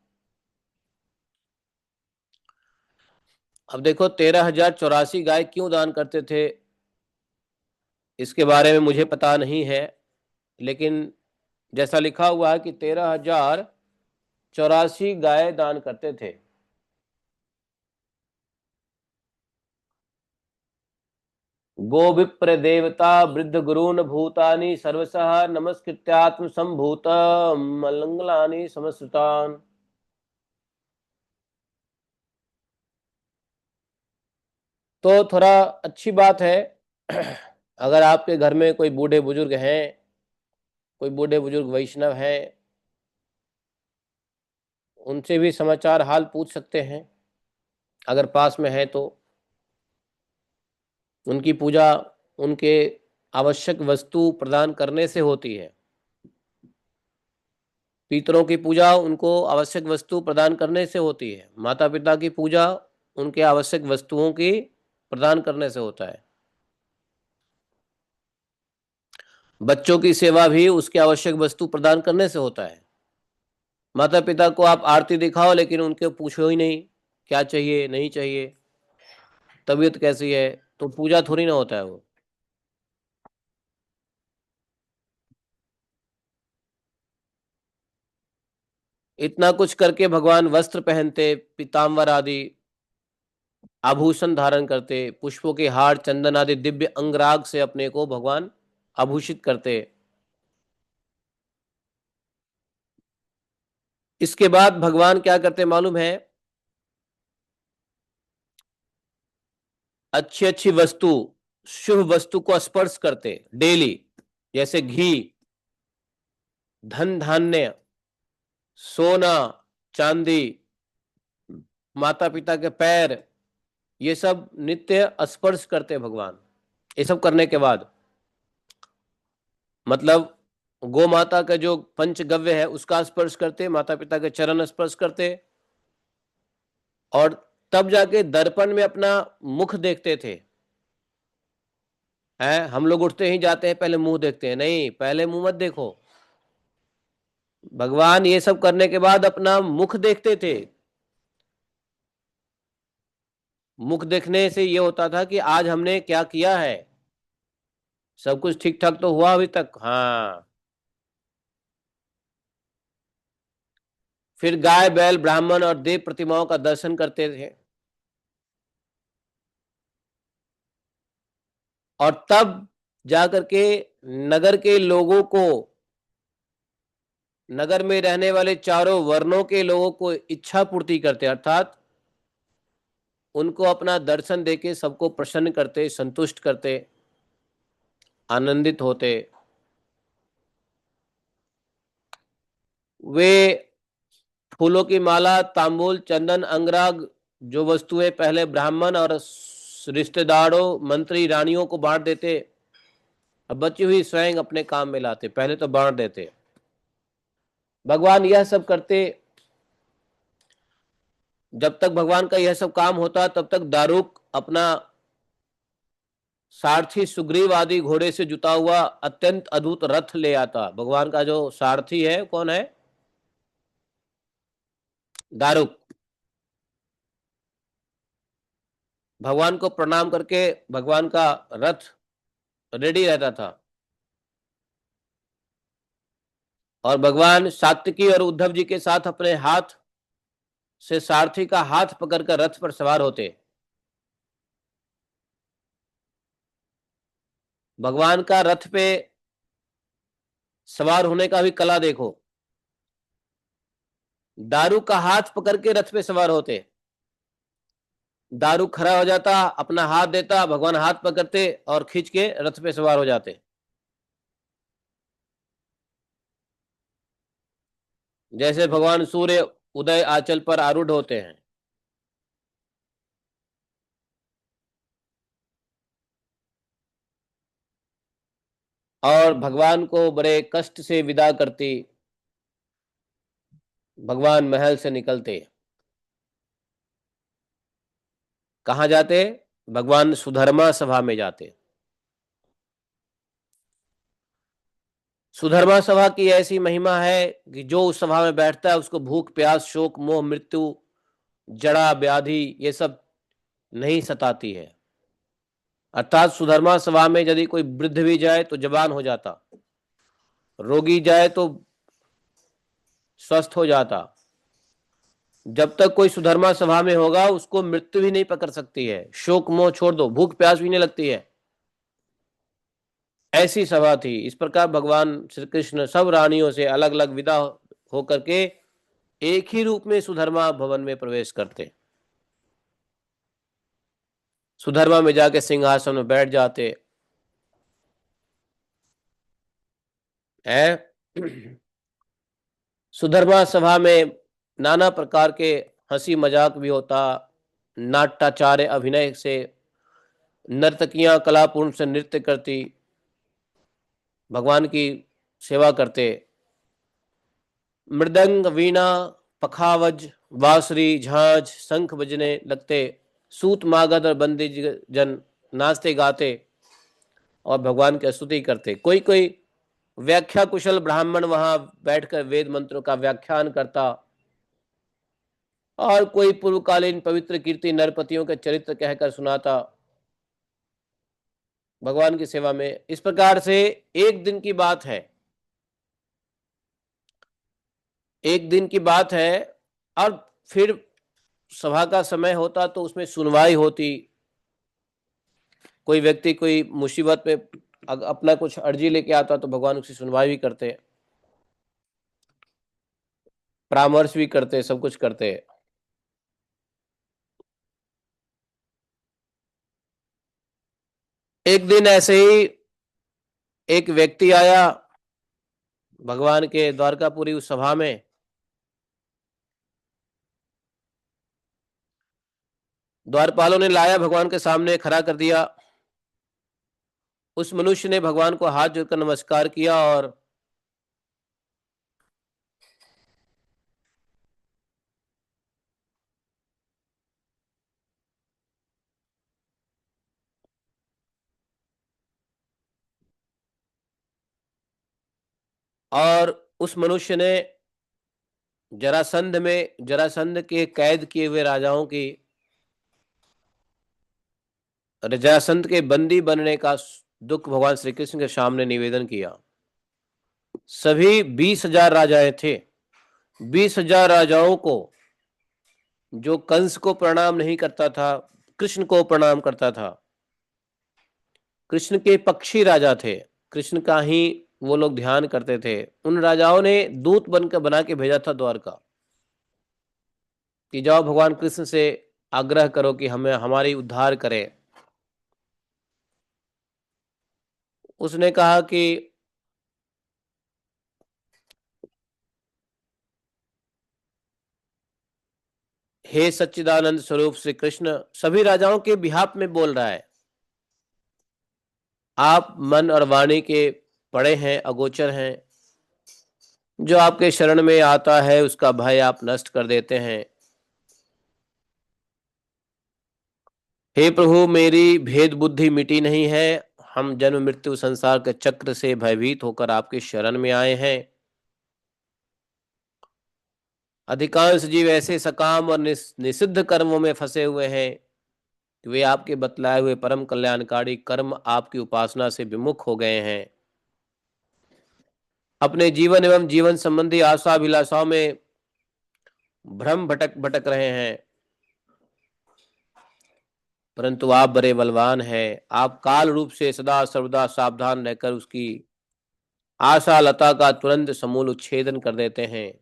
अब देखो 13,084 गाय क्यों दान करते थे, इसके बारे में मुझे पता नहीं है, लेकिन जैसा लिखा हुआ है कि 13,084 गाय दान करते थे। गो विप्र देवता वृद्ध गुरून् भूतानि सर्वशः नमस्कृत्यात्म संभूत मंगलानि समस्तुतान्। तो थोड़ा अच्छी बात है अगर आपके घर में कोई बूढ़े बुजुर्ग हैं, कोई बूढ़े बुजुर्ग वैष्णव हैं, उनसे भी समाचार हाल पूछ सकते हैं अगर पास में है तो। उनकी पूजा उनके आवश्यक वस्तु प्रदान करने से होती है। पितरों की पूजा उनको आवश्यक वस्तु प्रदान करने से होती है। माता पिता की पूजा उनके आवश्यक वस्तुओं की प्रदान करने से होता है। बच्चों की सेवा भी उसके आवश्यक वस्तु प्रदान करने से होता है। माता पिता को आप आरती दिखाओ लेकिन उनके पूछो ही नहीं क्या चाहिए नहीं चाहिए, तबीयत कैसी है, तो पूजा थोड़ी ना होता है वो। इतना कुछ करके भगवान वस्त्र पहनते, पीताम्बर आदि आभूषण धारण करते, पुष्पों के हार चंदन आदि दिव्य अंगराग से अपने को भगवान आभूषित करते। इसके बाद भगवान क्या करते मालूम है? अच्छी अच्छी वस्तु, शुभ वस्तु को स्पर्श करते डेली, जैसे घी, धन धान्य, सोना, चांदी, माता पिता के पैर, ये सब नित्य स्पर्श करते भगवान। ये सब करने के बाद मतलब गो माता का जो पंचगव्य है उसका स्पर्श करते, माता पिता के चरण स्पर्श करते, और तब जाके दर्पण में अपना मुख देखते थे। है हम लोग उठते ही जाते हैं पहले मुंह देखते हैं, नहीं, पहले मुंह मत देखो। भगवान ये सब करने के बाद अपना मुख देखते थे। मुख देखने से ये होता था कि आज हमने क्या किया है, सब कुछ ठीक ठाक तो हुआ अभी तक, हाँ। फिर गाय बैल ब्राह्मण और देव प्रतिमाओं का दर्शन करते थे, और तब जाकर के नगर के लोगों को, नगर में रहने वाले चारों वर्णों के लोगों को इच्छा पूर्ति करते, अर्थात उनको अपना दर्शन देके सबको प्रसन्न करते, संतुष्ट करते, आनंदित होते। वे फूलों की माला, तांबूल, चंदन, अंगराग, जो वस्तुएं पहले ब्राह्मण और रिश्तेदारों, मंत्री, रानियों को बांट देते, अब बची हुई स्वयं अपने काम में लाते, पहले तो बांट देते। भगवान यह सब करते। जब तक भगवान का यह सब काम होता तब तक दारुक अपना सारथी सुग्रीव आदि घोड़े से जुता हुआ अत्यंत अद्भुत रथ ले आता। भगवान का जो सारथी है कौन है? दारुक। भगवान को प्रणाम करके भगवान का रथ रेडी रहता था, और भगवान सात्विकी और उद्धव जी के साथ अपने हाथ से सारथी का हाथ पकड़कर रथ पर सवार होते। भगवान का रथ पे सवार होने का भी कला देखो। दारू का हाथ पकड़ के रथ पे सवार होते, दारू खड़ा हो जाता, अपना हाथ देता, भगवान हाथ पकड़ते और खींच के रथ पे सवार हो जाते। जैसे भगवान सूर्य उदय आंचल पर आरूढ़ होते हैं। और भगवान को बड़े कष्ट से विदा करती, भगवान महल से निकलते, कहाँ जाते? भगवान सुधर्मा सभा में जाते। सुधर्मा सभा की ऐसी महिमा है कि जो उस सभा में बैठता है उसको भूख प्यास शोक मोह मृत्यु जड़ा व्याधि ये सब नहीं सताती है। अर्थात सुधर्मा सभा में यदि कोई वृद्ध भी जाए तो जवान हो जाता, रोगी जाए तो स्वस्थ हो जाता। जब तक कोई सुधर्मा सभा में होगा उसको मृत्यु भी नहीं पकड़ सकती है, शोक मोह छोड़ दो, भूख प्यास भी नहीं लगती है। ऐसी सभा थी। इस प्रकार भगवान श्री कृष्ण सब रानियों से अलग अलग विदा होकर के एक ही रूप में सुधर्मा भवन में प्रवेश करते। सुधर्मा में जाके सिंहासन में बैठ जाते हैं। सुधर्मा सभा में नाना प्रकार के हंसी मजाक भी होता, नाट्याचार्य अभिनय से नर्तकियां कलापूर्ण से नृत्य करती, भगवान की सेवा करते। मृदंग, वीणा, पखावज, बांसुरी, झांझ, शंख बजने लगते। सूत मागध और बंदी जन नाचते गाते और भगवान की स्तुति करते। कोई कोई व्याख्या कुशल ब्राह्मण वहां बैठकर वेद मंत्रों का व्याख्यान करता, और कोई पूर्वकालीन पवित्र कीर्ति नरपतियों के चरित्र कहकर सुनाता भगवान की सेवा में। इस प्रकार से एक दिन की बात है, एक दिन की बात है। और फिर सभा का समय होता तो उसमें सुनवाई होती। कोई व्यक्ति कोई मुसीबत में अपना कुछ अर्जी लेके आता तो भगवान उसकी सुनवाई भी करते, परामर्श भी करते, सब कुछ करते। एक दिन ऐसे ही एक व्यक्ति आया भगवान के द्वारकापुरी उस सभा में। द्वारपालों ने लाया, भगवान के सामने खड़ा कर दिया। उस मनुष्य ने भगवान को हाथ जोड़कर नमस्कार किया और उस मनुष्य ने जरासंध के कैद किए हुए राजाओं की, जरासंध के बंदी बनने का दुख भगवान श्री कृष्ण के सामने निवेदन किया। सभी 20,000 राजाएं थे। 20,000 राजाओं को, जो कंस को प्रणाम नहीं करता था, कृष्ण को प्रणाम करता था। कृष्ण के पक्षी राजा थे, कृष्ण का ही वो लोग ध्यान करते थे। उन राजाओं ने दूत बनकर बना के भेजा था द्वारका, कि जाओ भगवान कृष्ण से आग्रह करो कि हमें हमारी उद्धार करे। उसने कहा कि हे सच्चिदानंद स्वरूप श्री कृष्ण, सभी राजाओं के बिहाफ में बोल रहा है। आप मन और वाणी के पड़े हैं, अगोचर हैं। जो आपके शरण में आता है उसका भय आप नष्ट कर देते हैं। हे प्रभु, मेरी भेद बुद्धि मिटी नहीं है। हम जन्म मृत्यु संसार के चक्र से भयभीत होकर आपके शरण में आए हैं। अधिकांश जीव ऐसे सकाम और निषिद्ध कर्मों में फंसे हुए हैं कि वे आपके बतलाए हुए परम कल्याणकारी कर्म आपकी उपासना से विमुख हो गए हैं। अपने जीवन एवं जीवन संबंधी आशा अभिलाषाओं में भ्रम भटक भटक रहे हैं। परंतु आप बड़े बलवान हैं। आप काल रूप से सदा सर्वदा सावधान रहकर उसकी आशा लता का तुरंत समूल उच्छेदन कर देते हैं।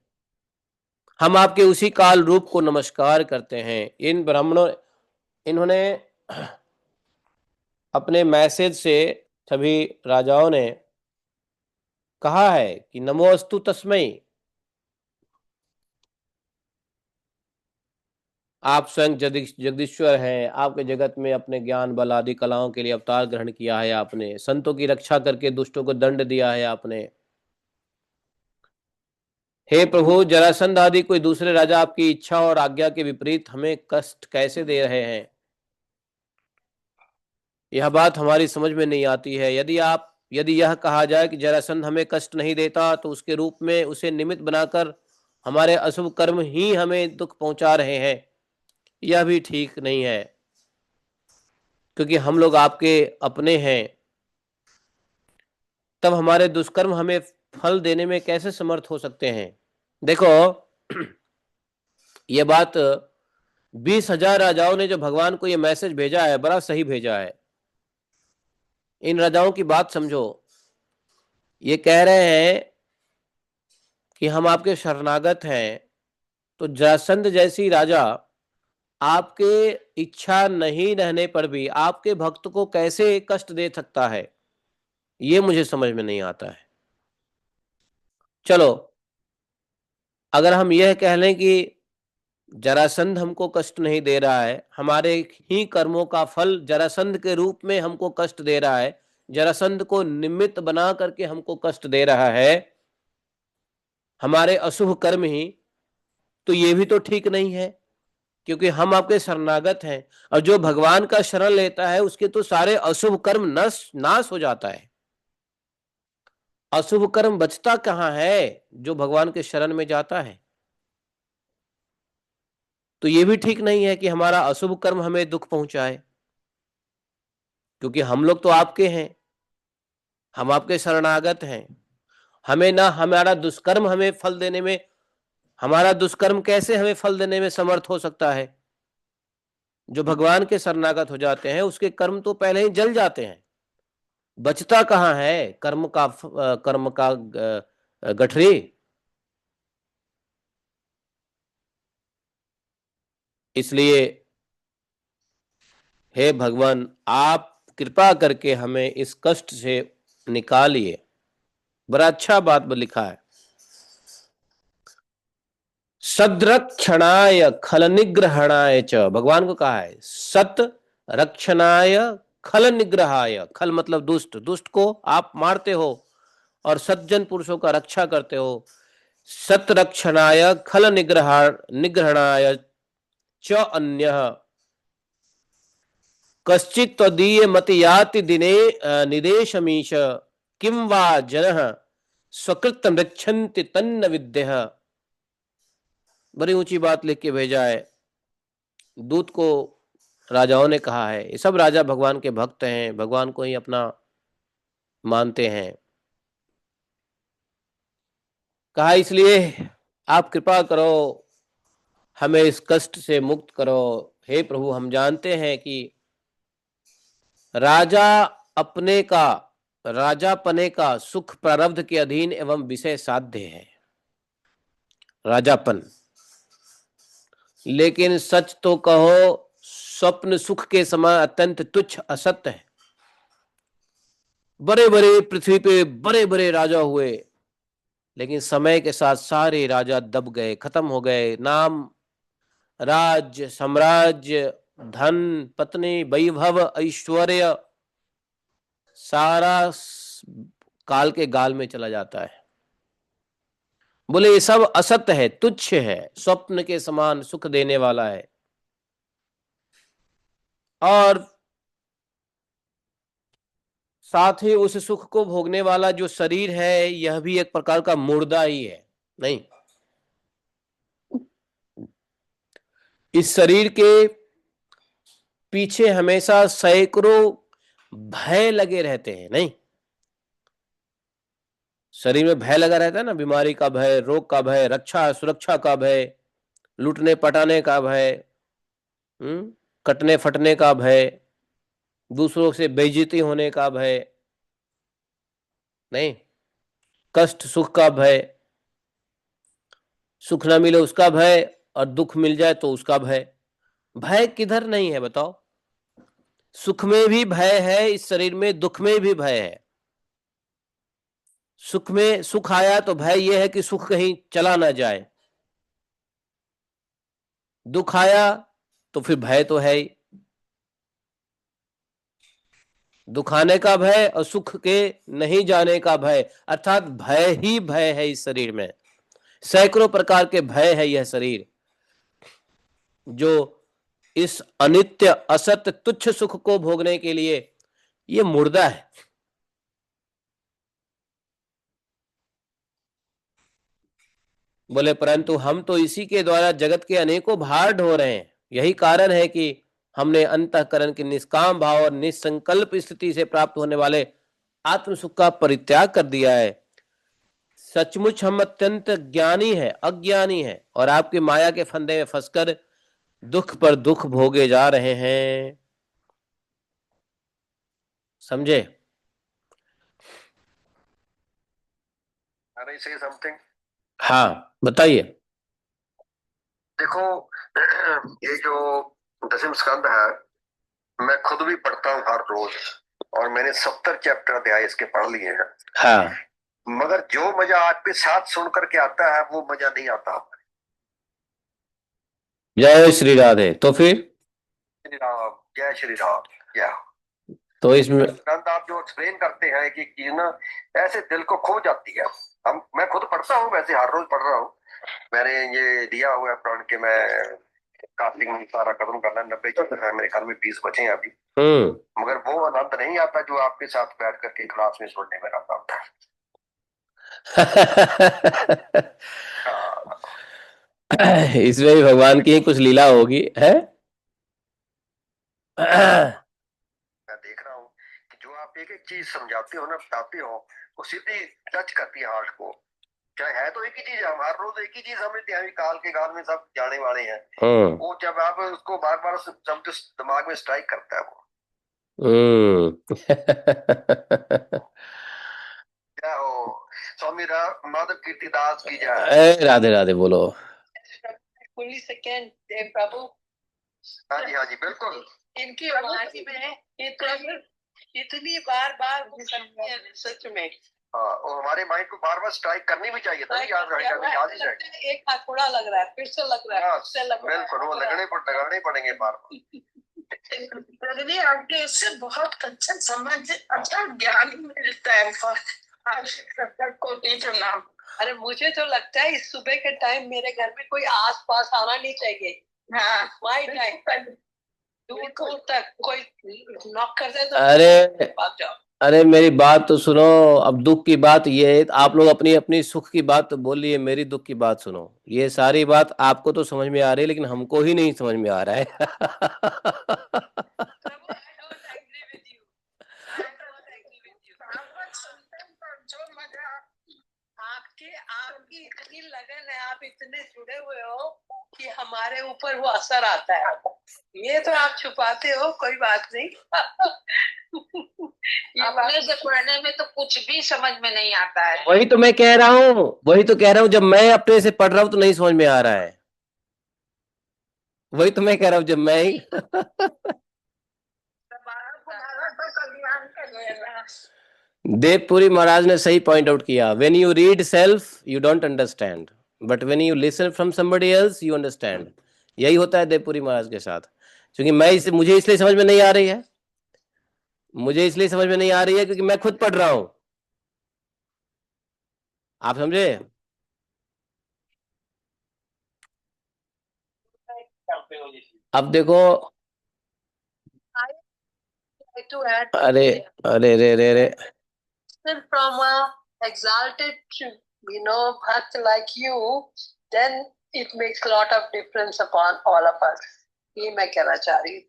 हम आपके उसी काल रूप को नमस्कार करते हैं। इन ब्राह्मणों, इन्होंने अपने मैसेज से सभी राजाओं ने कहा है कि नमोस्तु तस्मै, आप स्वयं जगदीश्वर हैं। आपके जगत में अपने ज्ञान बल आदि कलाओं के लिए अवतार ग्रहण किया है आपने। संतों की रक्षा करके दुष्टों को दंड दिया है आपने। हे प्रभु, जरासंध आदि कोई दूसरे राजा आपकी इच्छा और आज्ञा के विपरीत हमें कष्ट कैसे दे रहे हैं, यह बात हमारी समझ में नहीं आती है। यदि यह कहा जाए कि जरासंध हमें कष्ट नहीं देता, तो उसके रूप में उसे निमित्त बनाकर हमारे अशुभ कर्म ही हमें दुख पहुंचा रहे हैं, यह भी ठीक नहीं है। क्योंकि हम लोग आपके अपने हैं, तब हमारे दुष्कर्म हमें फल देने में कैसे समर्थ हो सकते हैं। देखो, ये बात 20,000 राजाओं ने जो भगवान को ये मैसेज भेजा है, बड़ा सही भेजा है। इन राजाओं की बात समझो। ये कह रहे हैं कि हम आपके शरणागत हैं, तो जरासंध जैसी राजा आपके इच्छा नहीं रहने पर भी आपके भक्त को कैसे कष्ट दे सकता है, ये मुझे समझ में नहीं आता है। चलो, अगर हम यह कह लें कि जरासंध हमको कष्ट नहीं दे रहा है, हमारे ही कर्मों का फल जरासंध के रूप में हमको कष्ट दे रहा है, जरासंध को निमित्त बना करके हमको कष्ट दे रहा है, हमारे अशुभ कर्म ही, तो ये भी तो ठीक नहीं है, क्योंकि हम आपके शरणागत हैं, और जो भगवान का शरण लेता है उसके तो सारे अशुभ कर्म नाश हो जाता है। अशुभ कर्म बचता कहाँ है जो भगवान के शरण में जाता है। तो ये भी ठीक नहीं है कि हमारा अशुभ कर्म हमें दुख पहुंचाए, क्योंकि हम लोग तो आपके हैं, हम आपके शरणागत हैं। हमें ना हमारा दुष्कर्म हमें फल देने में, हमारा दुष्कर्म कैसे हमें फल देने में समर्थ हो सकता है। जो भगवान के शरणागत हो जाते हैं उसके कर्म तो पहले ही जल जाते हैं, बचता कहाँ है कर्म का गठरी। इसलिए हे भगवान, आप कृपा करके हमें इस कष्ट से निकालिए। बड़ा अच्छा बात लिखा है, सद्रक्षणाय खल निग्रहणाय च, भगवान को कहा है सत रक्षणाय खल निग्रहाय। खल मतलब दुष्ट, दुष्ट को आप मारते हो और सज्जन पुरुषों का रक्षा करते हो। सत रक्षणाय खल निग्रहणाय च अन्यः कश्चित् त्वदीय मति याति दिने निदेशमीश किं वा जनः स्वकृतं रक्षन्ति तन्न विद्यः। बड़ी ऊंची बात लिख के भेजा है दूत को। राजाओं ने कहा है, ये सब राजा भगवान के भक्त हैं, भगवान को ही अपना मानते हैं। कहा इसलिए आप कृपा करो, हमें इस कष्ट से मुक्त करो। हे प्रभु, हम जानते हैं कि राजा अपने का राजापने का सुख प्रारब्ध के अधीन एवं विषय साध्य है राजापन। लेकिन सच तो कहो, स्वप्न सुख के समान अत्यंत तुच्छ असत्य है। बड़े बड़े पृथ्वी पे बड़े बड़े राजा हुए, लेकिन समय के साथ सारे राजा दब गए, खत्म हो गए। नाम, राज्य, साम्राज्य, धन, पत्नी, वैभव, ऐश्वर्य, सारा काल के गाल में चला जाता है। बोले ये सब असत्य है, तुच्छ है, स्वप्न के समान सुख देने वाला है। और साथ ही उस सुख को भोगने वाला जो शरीर है, यह भी एक प्रकार का मुर्दा ही है। नहीं, इस शरीर के पीछे हमेशा सैकड़ों भय लगे रहते हैं। नहीं, शरीर में भय लगा रहता है ना, बीमारी का भय, रोग का भय, रक्षा सुरक्षा का भय, लूटने पटाने का भय, कटने फटने का भय, दूसरों से बेइज्जती होने का भय, नहीं, कष्ट सुख का भय, सुख ना मिले उसका भय, और दुख मिल जाए तो उसका भय। भय किधर नहीं है बताओ। सुख में भी भय है इस शरीर में, दुख में भी भय है। सुख में सुख आया तो भय यह है कि सुख कहीं चला ना जाए, दुख आया तो फिर भय तो है ही। दुख आने का भय और सुख के नहीं जाने का भय, अर्थात भय ही भय है इस शरीर में। सैकड़ों प्रकार के भय है यह शरीर, जो इस अनित्य असत्य तुच्छ सुख को भोगने के लिए ये मुर्दा है। बोले परंतु हम तो इसी के द्वारा जगत के अनेकों भार ढो रहे हैं। यही कारण है कि हमने अंतःकरण के निष्काम भाव और निसंकल्प स्थिति से प्राप्त होने वाले आत्म सुख का परित्याग कर दिया है। सचमुच हम अत्यंत ज्ञानी है, अज्ञानी है, और आपकी माया के फंदे में फंसकर दुख पर दुख भोगे जा रहे हैं। समझे। I say something? हाँ बताइए। देखो, ये जो दसम स्कंद है, मैं खुद भी पढ़ता हूँ हर रोज, और मैंने 70 चैप्टर अध्याय इसके पढ़ लिए हैं। हाँ। मगर जो मजा आपके साथ सुन करके आता है वो मजा नहीं आता। जय श्री राधे। तो फिर श्री राम, जय श्री राम। या तो इसमें स्कंद आप जो एक्सप्लेन करते हैं कि चीज ना ऐसे दिल को खो जाती है। हम मैं खुद पढ़ता हूँ, वैसे हर रोज पढ़ रहा हूँ। मैंने ये दिया हुआ है प्रण के मैं कार्तिक में सारा खत्म करना, 90 चैप्टर है मेरे ख्याल में, 20 बचे हैं अभी। मगर वो आनंद नहीं आता जो आपके साथ बैठ करके क्लास में सुनने में आता होता है। हाँ, इसमें भी भगवान की कुछ लीला होगी है। मैं देख रहा हूँ कि जो आप एक एक चीज समझाते हो ना, बताते हो, वो सीधी टच करती है हार्ट को। चाहे है तो एक ही चीज, हम हर रोज एक ही चीज समझते हैं, काल के गाल में सब जाने वाले हैं। वो जब आप उसको बार बार समझते, दिमाग में स्ट्राइक करता है वो। क्या हो, स्वामी माधव कीर्तिदास की जय। राधे राधे बोलो। सेकेंड देव प्रभु। हाँ जी, हाँ जी, बिल्कुल। इनकी वाणी में इतनी बार बार सच में। हाँ, और हमारे माइंड को बार बार स्ट्राइक करनी भी चाहिए था, याद याद ही रहे। एक हाथ थोड़ा लग रहा है, फिर से लग रहा है, फिर से लग रहा है। बिल्कुल, वो लगाने पड़ेंगे बार बार। दीदी, आपके इससे बहुत अच्छा समझ, अच्छा ज्ञान मिलता है। को टीचर नाम। अरे मुझे तो लगता है इस सुबह के टाइम मेरे घर में कोई आस पास आना नहीं चाहिए। हाँ, माई टाइम दूर दूर तक कोई नॉक कर दे तो अरे भाग जाओ। अरे मेरी बात तो सुनो। अब दुख की बात ये है, आप लोग अपनी अपनी सुख की बात तो बोलिए, मेरी दुख की बात सुनो। ये सारी बात आपको तो समझ में आ रही है, लेकिन हमको ही नहीं समझ में आ रहा है। जो मजा आपकी इतनी लगन है, आप इतने जुड़े हुए हो कि हमारे ऊपर वो असर आता है। ये तो आप छुपाते हो, कोई बात नहीं। अपने से पढ़ने में तो कुछ भी समझ में नहीं आता है। वही तो मैं कह रहा हूँ, वही तो कह रहा हूँ, जब मैं अपने से पढ़ रहा हूँ तो नहीं समझ में आ रहा है। वही तो मैं कह रहा हूँ, जब मैं ही देवपुरी महाराज ने सही पॉइंट आउट किया, when you read self you don't understand, but when you listen from somebody else you understand. यही होता है देवपुरी महाराज के साथ। क्योंकि मुझे इसलिए समझ में नहीं आ रही है, मुझे इसलिए समझ में नहीं आ रही है क्योंकि मैं खुद पढ़ रहा हूं। आप समझे? अब देखो। अरे अरे रे रे रे from a exalted, bhakt like you, then it makes a lot of difference upon all of us. ये मैं कहना चाह रही हूँ।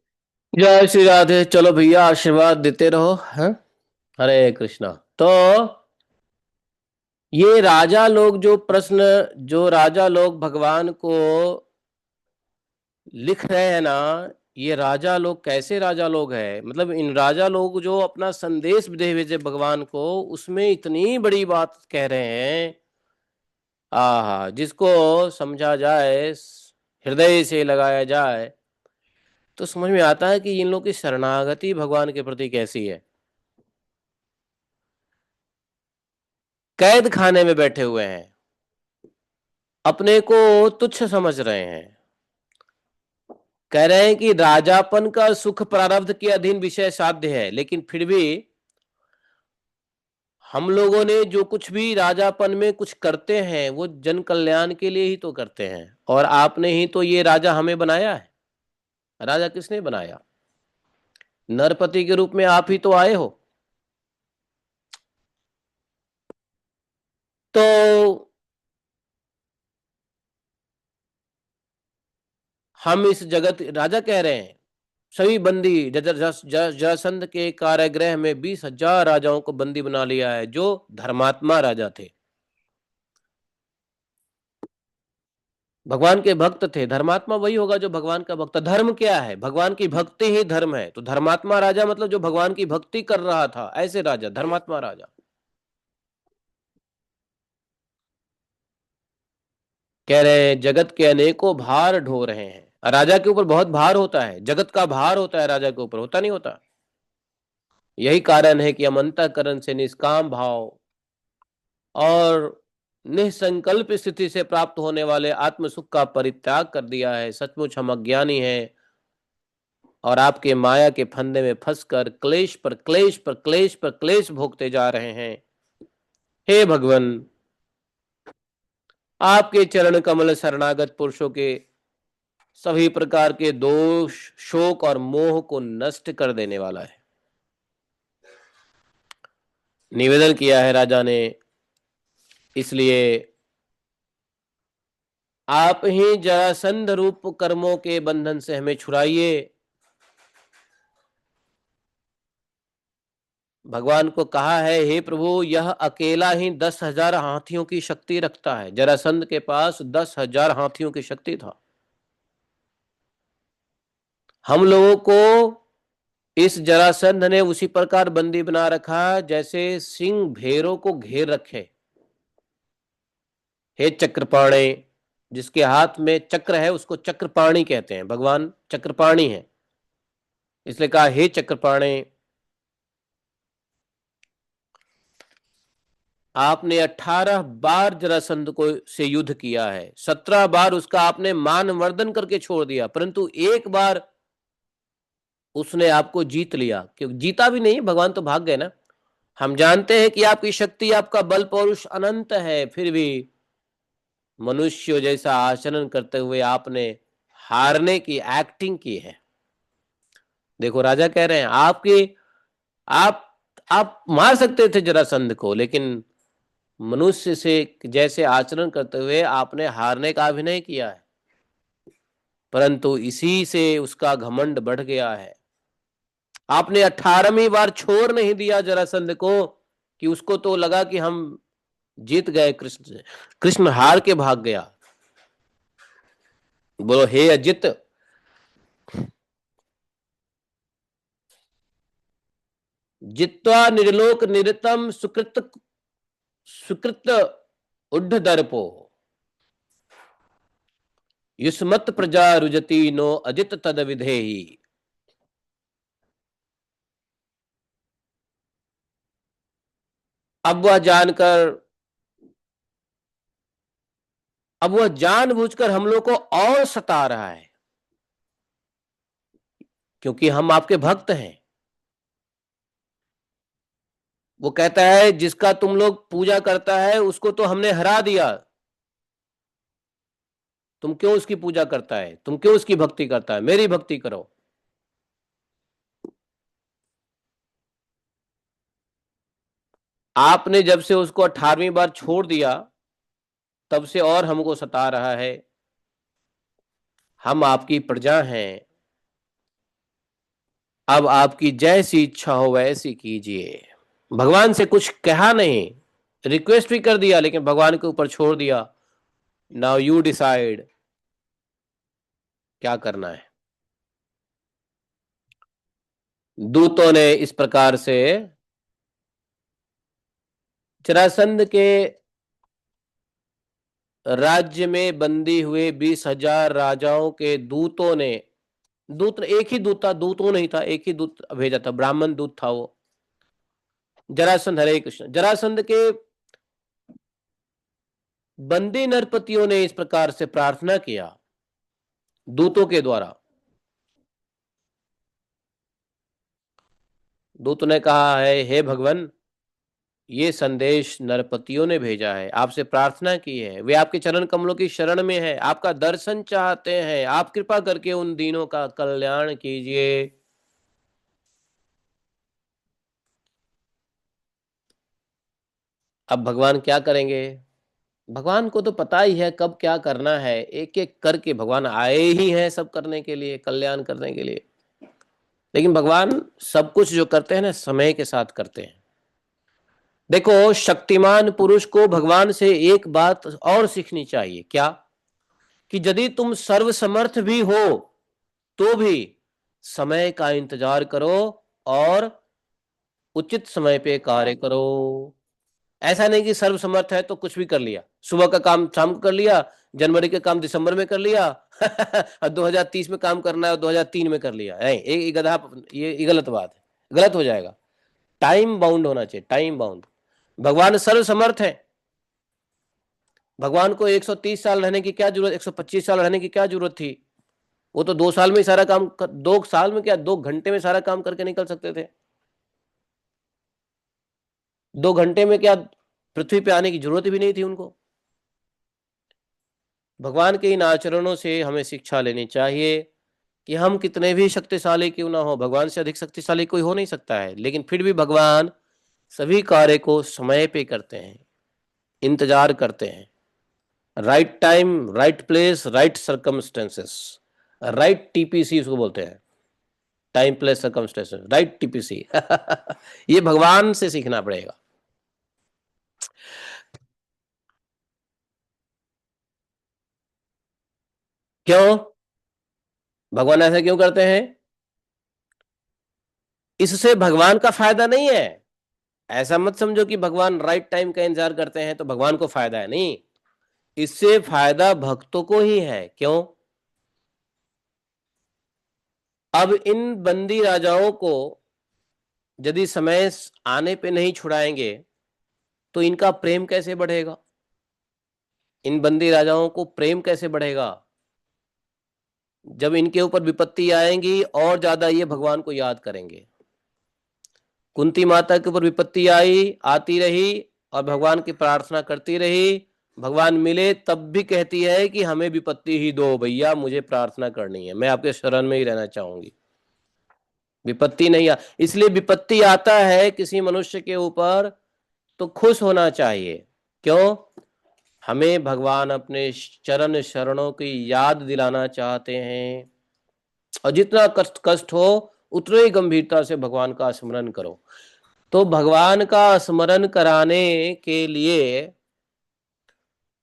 जय श्री राधे। चलो भैया आशीर्वाद देते रहो। हाँ, हरे कृष्णा। तो ये राजा लोग जो राजा लोग भगवान को लिख रहे हैं ना, ये राजा लोग कैसे राजा लोग हैं, मतलब इन राजा लोग जो अपना संदेश दे भेजे भगवान को, उसमें इतनी बड़ी बात कह रहे हैं। आहा, जिसको समझा जाए, हृदय से लगाया जाए, तो समझ में आता है कि इन लोग की शरणागति भगवान के प्रति कैसी है। कैद खाने में बैठे हुए हैं, अपने को तुच्छ समझ रहे हैं, कह रहे हैं कि राजापन का सुख प्रारब्ध के अधीन विषय साध्य है, लेकिन फिर भी हम लोगों ने जो कुछ भी राजापन में कुछ करते हैं वो जन कल्याण के लिए ही तो करते हैं। और आपने ही तो ये राजा हमें बनाया है। राजा किसने बनाया? नरपति के रूप में आप ही तो आए हो। तो हम इस जगत राजा कह रहे हैं, सभी बंदी जरासंध के कारागृह में 20,000 राजाओं को बंदी बना लिया है जो धर्मात्मा राजा थे, भगवान के भक्त थे। धर्मात्मा वही होगा जो भगवान का भक्त। धर्म क्या है? भगवान की भक्ति ही धर्म है। तो धर्मात्मा राजा मतलब जो भगवान की भक्ति कर रहा था, ऐसे राजा धर्मात्मा राजा। कह रहे हैं जगत के अनेकों भार ढो रहे हैं। राजा के ऊपर बहुत भार होता है, जगत का भार होता है, राजा के ऊपर होता नहीं होता। यही कारण है कि हम अंतःकरण से निष्काम भाव और निसंकल्प स्थिति से प्राप्त होने वाले आत्म सुख का परित्याग कर दिया है। सचमुच हम अज्ञानी हैं और आपके माया के फंदे में फंसकर क्लेश पर क्लेश पर क्लेश पर क्लेश भोगते जा रहे हैं। हे भगवान, आपके चरण कमल शरणागत पुरुषों के सभी प्रकार के दोष, शोक और मोह को नष्ट कर देने वाला है। निवेदन किया है राजा ने, इसलिए आप ही जरासंध रूप कर्मों के बंधन से हमें छुड़ाइए। भगवान को कहा है, हे प्रभु, यह अकेला ही 10,000 हाथियों की शक्ति रखता है। जरासंध के पास 10,000 हाथियों की शक्ति था। हम लोगों को इस जरासंध ने उसी प्रकार बंदी बना रखा जैसे सिंह भेड़ों को घेर रखे। हे चक्रपाणे, जिसके हाथ में चक्र है उसको चक्रपाणी कहते हैं। भगवान चक्रपाणी है, इसलिए कहा हे चक्रपाणे, आपने 18 बार जरासंध को से युद्ध किया है। 17 बार उसका आपने मान वर्धन करके छोड़ दिया, परंतु एक बार उसने आपको जीत लिया। क्योंकि जीता भी नहीं, भगवान तो भाग गए ना। हम जानते हैं कि आपकी शक्ति, आपका बल पौरुष अनंत है, फिर भी मनुष्य जैसा आचरण करते हुए आपने हारने की एक्टिंग की है। देखो राजा कह रहे हैं आपकी आप आप मार सकते थे जरासंध को, लेकिन मनुष्य से जैसे आचरण करते हुए आपने हारने का अभिनय किया है, परंतु इसी से उसका घमंड बढ़ गया है। आपने 18वीं बार छोड़ नहीं दिया जरासंध को, कि उसको तो लगा कि हम जीत गए, कृष्ण कृष्ण हार के भाग गया। बोलो हे अजित, जित्वा निर्लोक निरतम सुकृत सुकृत उड्ढ दर्पो युष्मत प्रजा रुजती नो अजित तद विधेहि। अब वह जानकर, अब वह जानबूझकर हम लोग को और सता रहा है, क्योंकि हम आपके भक्त हैं। वो कहता है जिसका तुम लोग पूजा करता है उसको तो हमने हरा दिया, तुम क्यों उसकी पूजा करता है, तुम क्यों उसकी भक्ति करता है, मेरी भक्ति करो। आपने जब से उसको 18वीं बार छोड़ दिया, तब से और हमको सता रहा है। हम आपकी प्रजा हैं, अब आपकी जैसी इच्छा हो वैसी कीजिए। भगवान से कुछ कहा नहीं, रिक्वेस्ट भी कर दिया, लेकिन भगवान के ऊपर छोड़ दिया। नाउ यू डिसाइड क्या करना है। दूतों ने इस प्रकार से जरासंध के राज्य में बंदी हुए 20,000 राजाओं के दूतों ने, दूत एक ही दूत था, दूतों नहीं था, एक ही दूत भेजा था, ब्राह्मण दूत था वो। जरासंध, हरे कृष्ण, जरासंध के बंदी नरपतियों ने इस प्रकार से प्रार्थना किया दूतों के द्वारा। दूत ने कहा है, हे भगवान, ये संदेश नरपतियों ने भेजा है, आपसे प्रार्थना की है, वे आपके चरण कमलों की शरण में है, आपका दर्शन चाहते हैं, आप कृपा करके उन दीनों का कल्याण कीजिए। अब भगवान क्या करेंगे? भगवान को तो पता ही है कब क्या करना है, एक एक करके भगवान आए ही हैं सब करने के लिए, कल्याण करने के लिए। लेकिन भगवान सब कुछ जो करते हैं ना, समय के साथ करते हैं। देखो, शक्तिमान पुरुष को भगवान से एक बात और सीखनी चाहिए, क्या? कि यदि तुम सर्वसमर्थ भी हो तो भी समय का इंतजार करो और उचित समय पे कार्य करो। ऐसा नहीं कि सर्वसमर्थ है तो कुछ भी कर लिया, सुबह का काम शाम को कर लिया, जनवरी के काम दिसंबर में कर लिया और 2030 में काम करना है और 2003 में कर लिया है, ये गधा, ये गलत बात है, गलत हो जाएगा। टाइम बाउंड होना चाहिए, टाइम बाउंड। भगवान सर्वसमर्थ है, भगवान को 130 साल रहने की क्या जरूरत, 125 साल रहने की क्या जरूरत थी? वो तो 2 साल में सारा काम 2 साल में क्या, 2 घंटे में सारा काम करके निकल सकते थे। 2 घंटे में क्या पृथ्वी पे आने की जरूरत भी नहीं थी उनको। भगवान के इन आचरणों से हमें शिक्षा लेनी चाहिए कि हम कितने भी शक्तिशाली क्यों ना हो, भगवान से अधिक शक्तिशाली कोई हो नहीं सकता है, लेकिन फिर भी भगवान सभी कार्य को समय पे करते हैं, इंतजार करते हैं। Right time, right place, right circumstances, right TPC उसको बोलते हैं, time place circumstances, right TPC. ये भगवान से सीखना पड़ेगा। क्यों भगवान ऐसा क्यों करते हैं? इससे भगवान का फायदा नहीं है। ऐसा मत समझो कि भगवान राइट टाइम का इंतजार करते हैं तो भगवान को फायदा है, नहीं, इससे फायदा भक्तों को ही है। क्यों? अब इन बंदी राजाओं को यदि समय आने पे नहीं छुड़ाएंगे तो इनका प्रेम कैसे बढ़ेगा? इन बंदी राजाओं को प्रेम कैसे बढ़ेगा? जब इनके ऊपर विपत्ति आएंगी और ज्यादा ये भगवान को याद करेंगे। कुंती माता के ऊपर विपत्ति आई, आती रही और भगवान की प्रार्थना करती रही, भगवान मिले तब भी कहती है कि हमें विपत्ति ही दो भैया, मुझे प्रार्थना करनी है, मैं आपके शरण में ही रहना चाहूंगी। विपत्ति नहीं इसलिए विपत्ति आता है किसी मनुष्य के ऊपर तो खुश होना चाहिए। क्यों? हमें भगवान अपने चरण शरणों की याद दिलाना चाहते हैं, और जितना कष्ट कष्ट हो उतने ही गंभीरता से भगवान का स्मरण करो। तो भगवान का स्मरण कराने के लिए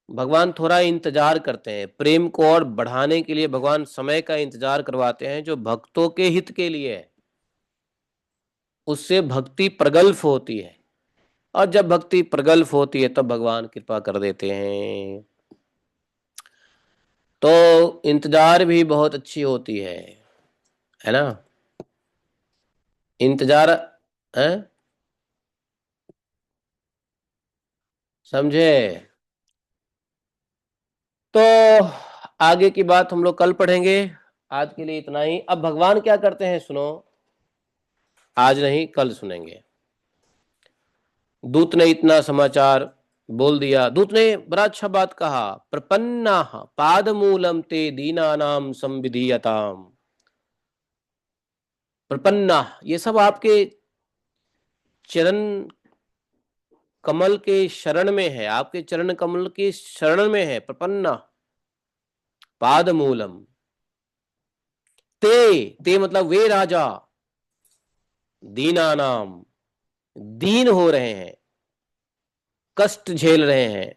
भगवान थोड़ा इंतजार करते हैं, प्रेम को और बढ़ाने के लिए भगवान समय का इंतजार करवाते हैं जो भक्तों के हित के लिए है। उससे भक्ति प्रगल्भ होती है, और जब भक्ति प्रगल्भ होती है तब भगवान कृपा कर देते हैं। तो इंतजार भी बहुत अच्छी होती है ना? इंतजार है, समझे? तो आगे की बात हम लोग कल पढ़ेंगे, आज के लिए इतना ही। अब भगवान क्या करते हैं सुनो, आज नहीं कल सुनेंगे। दूत ने इतना समाचार बोल दिया, दूत ने बड़ा अच्छा बात कहा, प्रपन्ना पादमूलम ते दीनानाम संविधीयताम। प्रपन्ना, ये सब आपके चरण कमल के शरण में है, आपके चरण कमल के शरण में है। प्रपन्ना पादमूलम, ते मतलब वे राजा, दीनानाम, दीन हो रहे हैं, कष्ट झेल रहे हैं,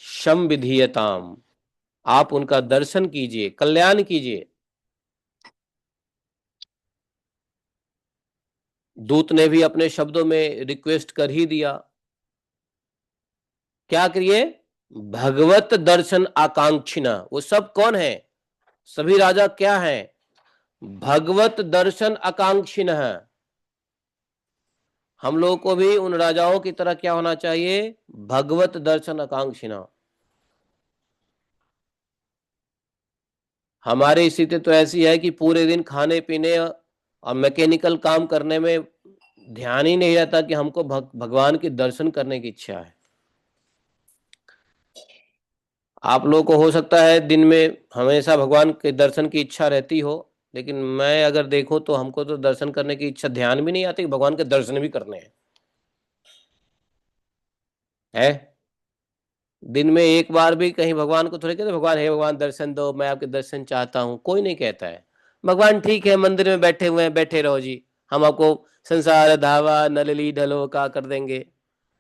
शम विधीयताम, आप उनका दर्शन कीजिए, कल्याण कीजिए। दूत ने भी अपने शब्दों में रिक्वेस्ट कर ही दिया, क्या करिए? भगवत दर्शन आकांक्षिना। वो सब कौन है? सभी राजा क्या है? भगवत दर्शन आकांक्षिन है। हम लोगों को भी उन राजाओं की तरह क्या होना चाहिए? भगवत दर्शन आकांक्षिना। हमारी स्थिति तो ऐसी है कि पूरे दिन खाने पीने और मैकेनिकल काम करने में ध्यान ही नहीं रहता कि हमको भगवान के दर्शन करने की इच्छा है। आप लोगों को हो सकता है दिन में हमेशा भगवान के दर्शन की इच्छा रहती हो, लेकिन मैं अगर देखूं तो हमको तो दर्शन करने की इच्छा ध्यान भी नहीं आती कि भगवान के दर्शन भी करने हैं। है दिन में एक बार भी कहीं भगवान को थोड़े कहते भगवान, हे भगवान दर्शन दो, मैं आपके दर्शन चाहता हूं, कोई नहीं कहता है। भगवान ठीक है मंदिर में बैठे हुए हैं, बैठे रहो जी, हम आपको संसार धावा नलली ढलो का कर देंगे,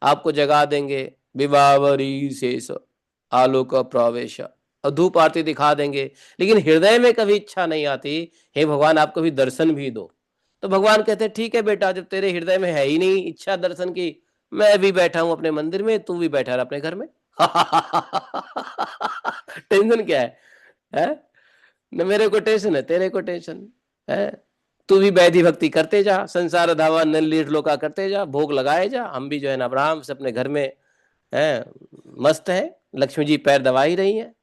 आपको जगा देंगे, विवावरी शेष आलोक प्रवेश, और धूप आरती दिखा देंगे, लेकिन हृदय में कभी इच्छा नहीं आती हे भगवान आप कभी दर्शन भी दो। तो भगवान कहते हैं ठीक है बेटा, जब तेरे हृदय में है ही नहीं इच्छा दर्शन की, मैं भी बैठा हूं अपने मंदिर में, तू भी बैठा रहा अपने घर में। टेंशन क्या है? न मेरे को टेंशन है, तेरे को टेंशन है। तू भी वैधि भक्ति करते जा, संसार धावा नल लीठ लोका करते जा, भोग लगाए जा। हम भी जो है ना आराम से अपने घर में है, मस्त है। लक्ष्मी जी पैर दबा ही रही है,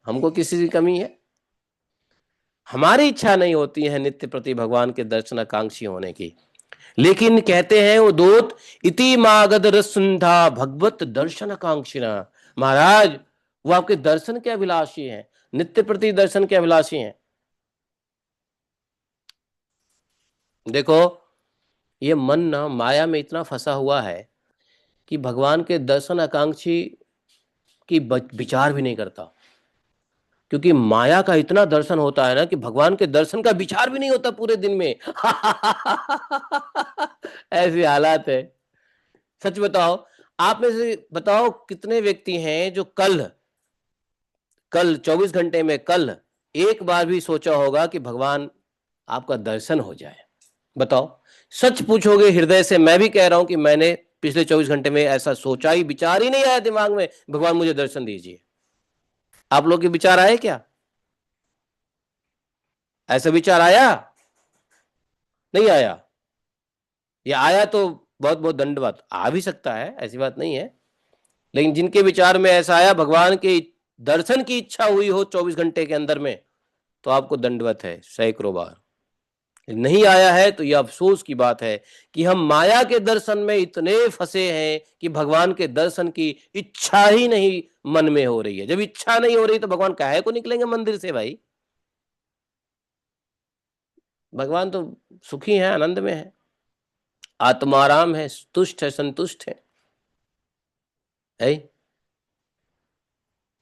हमको किसी की कमी है? हमारी इच्छा नहीं होती है नित्य प्रति भगवान के दर्शन आकांक्षी होने की। लेकिन कहते हैं वो दूत, इति मागध रसुंधा भगवत दर्शन आकांक्षिणा। महाराज, वो आपके दर्शन के अभिलाषी हैं, नित्य प्रति दर्शन के अभिलाषी हैं। देखो, ये मन ना माया में इतना फंसा हुआ है कि भगवान के दर्शन आकांक्षी की विचार भी नहीं करता। क्योंकि माया का इतना दर्शन होता है ना कि भगवान के दर्शन का विचार भी नहीं होता पूरे दिन में। ऐसी हालात है। सच बताओ, आप में से बताओ कितने व्यक्ति हैं जो कल कल 24 घंटे में कल एक बार भी सोचा होगा कि भगवान आपका दर्शन हो जाए? बताओ, सच पूछोगे हृदय से? मैं भी कह रहा हूं कि मैंने पिछले 24 घंटे में ऐसा सोचा ही, विचार ही नहीं आया दिमाग में भगवान मुझे दर्शन दीजिए। आप लोग के विचार आए क्या? ऐसा विचार आया? नहीं आया? या आया तो बहुत बहुत दंडवत। आ भी सकता है, ऐसी बात नहीं है। लेकिन जिनके विचार में ऐसा आया, भगवान के दर्शन की इच्छा हुई हो 24 घंटे के अंदर में, तो आपको दंडवत है सैकड़ों बार। नहीं आया है तो यह अफसोस की बात है कि हम माया के दर्शन में इतने फंसे हैं कि भगवान के दर्शन की इच्छा ही नहीं मन में हो रही है। जब इच्छा नहीं हो रही तो भगवान काहे को निकलेंगे मंदिर से भाई? भगवान तो सुखी है, आनंद में है, आत्माराम है, तुष्ट है, संतुष्ट है।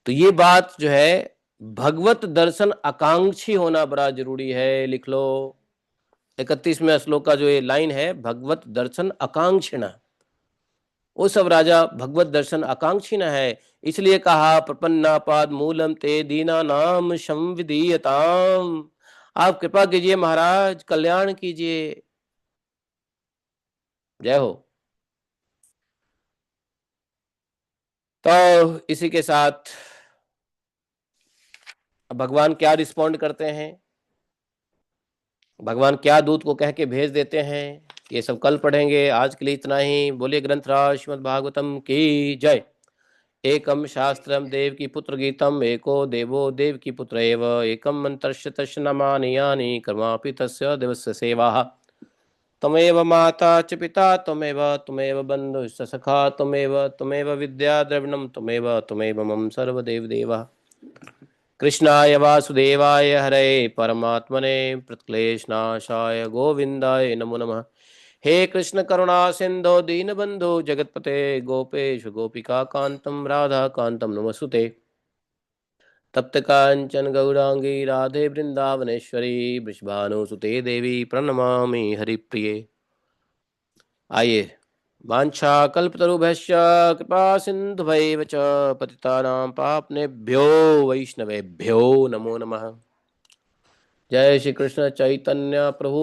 तो ये बात जो है, भगवत दर्शन आकांक्षी होना बड़ा जरूरी है। लिख लो 31वें श्लोक का जो ये लाइन है, भगवत दर्शन आकांक्षिणा। वो सब राजा भगवत दर्शन आकांक्षी न है। इसलिए कहा, प्रपन्नापाद मूलम ते दीना नाम संविदीयताम। आप कृपा कीजिए महाराज, कल्याण कीजिए। जय हो। तो इसी के साथ भगवान क्या रिस्पॉन्ड करते हैं, भगवान क्या दूत को कह के भेज देते हैं, ये सब कल पढ़ेंगे। आज के लिए इतना ही। बोलिए ग्रंथराज श्रीमद् भागवतम की जय। एकम शास्त्रम देव की पुत्र गीतम, एको देवो देव की पुत्र एव, एकम मंत्रस्य तस्य नमानि यानि, कर्मापि तस्य देवस्य सेवा। तमेव माता च पिता त्वमेव, त्वमेव बन्धुश्च सखा त्वमेव, त्वमेव विद्या द्रविणं त्वमेव, त्वमेव मम सर्वदेव देवः। कृष्णाय वासुदेवाय हरे परमात्मने प्रणक्लेशनाशाय गोविंदाय नमो नमः। हे कृष्ण करुणा सिंधो दीनबंधो जगतपते, गोपेश गोपिका कांतम राधा कांतम नमस्तुते। तप्त कांचन गौरांगी राधे वृंदावनेश्वरी, वृषभानुसुते देवी प्रणमामि हरिप्रिये। आइए, वाञ्छा कल्पतरुभ्यश्च कृपा सिन्धुभैव च पतितानां पापनेभ्यो वैष्णवेभ्यो नमो नमः। जय श्री कृष्ण चैतन्य प्रभु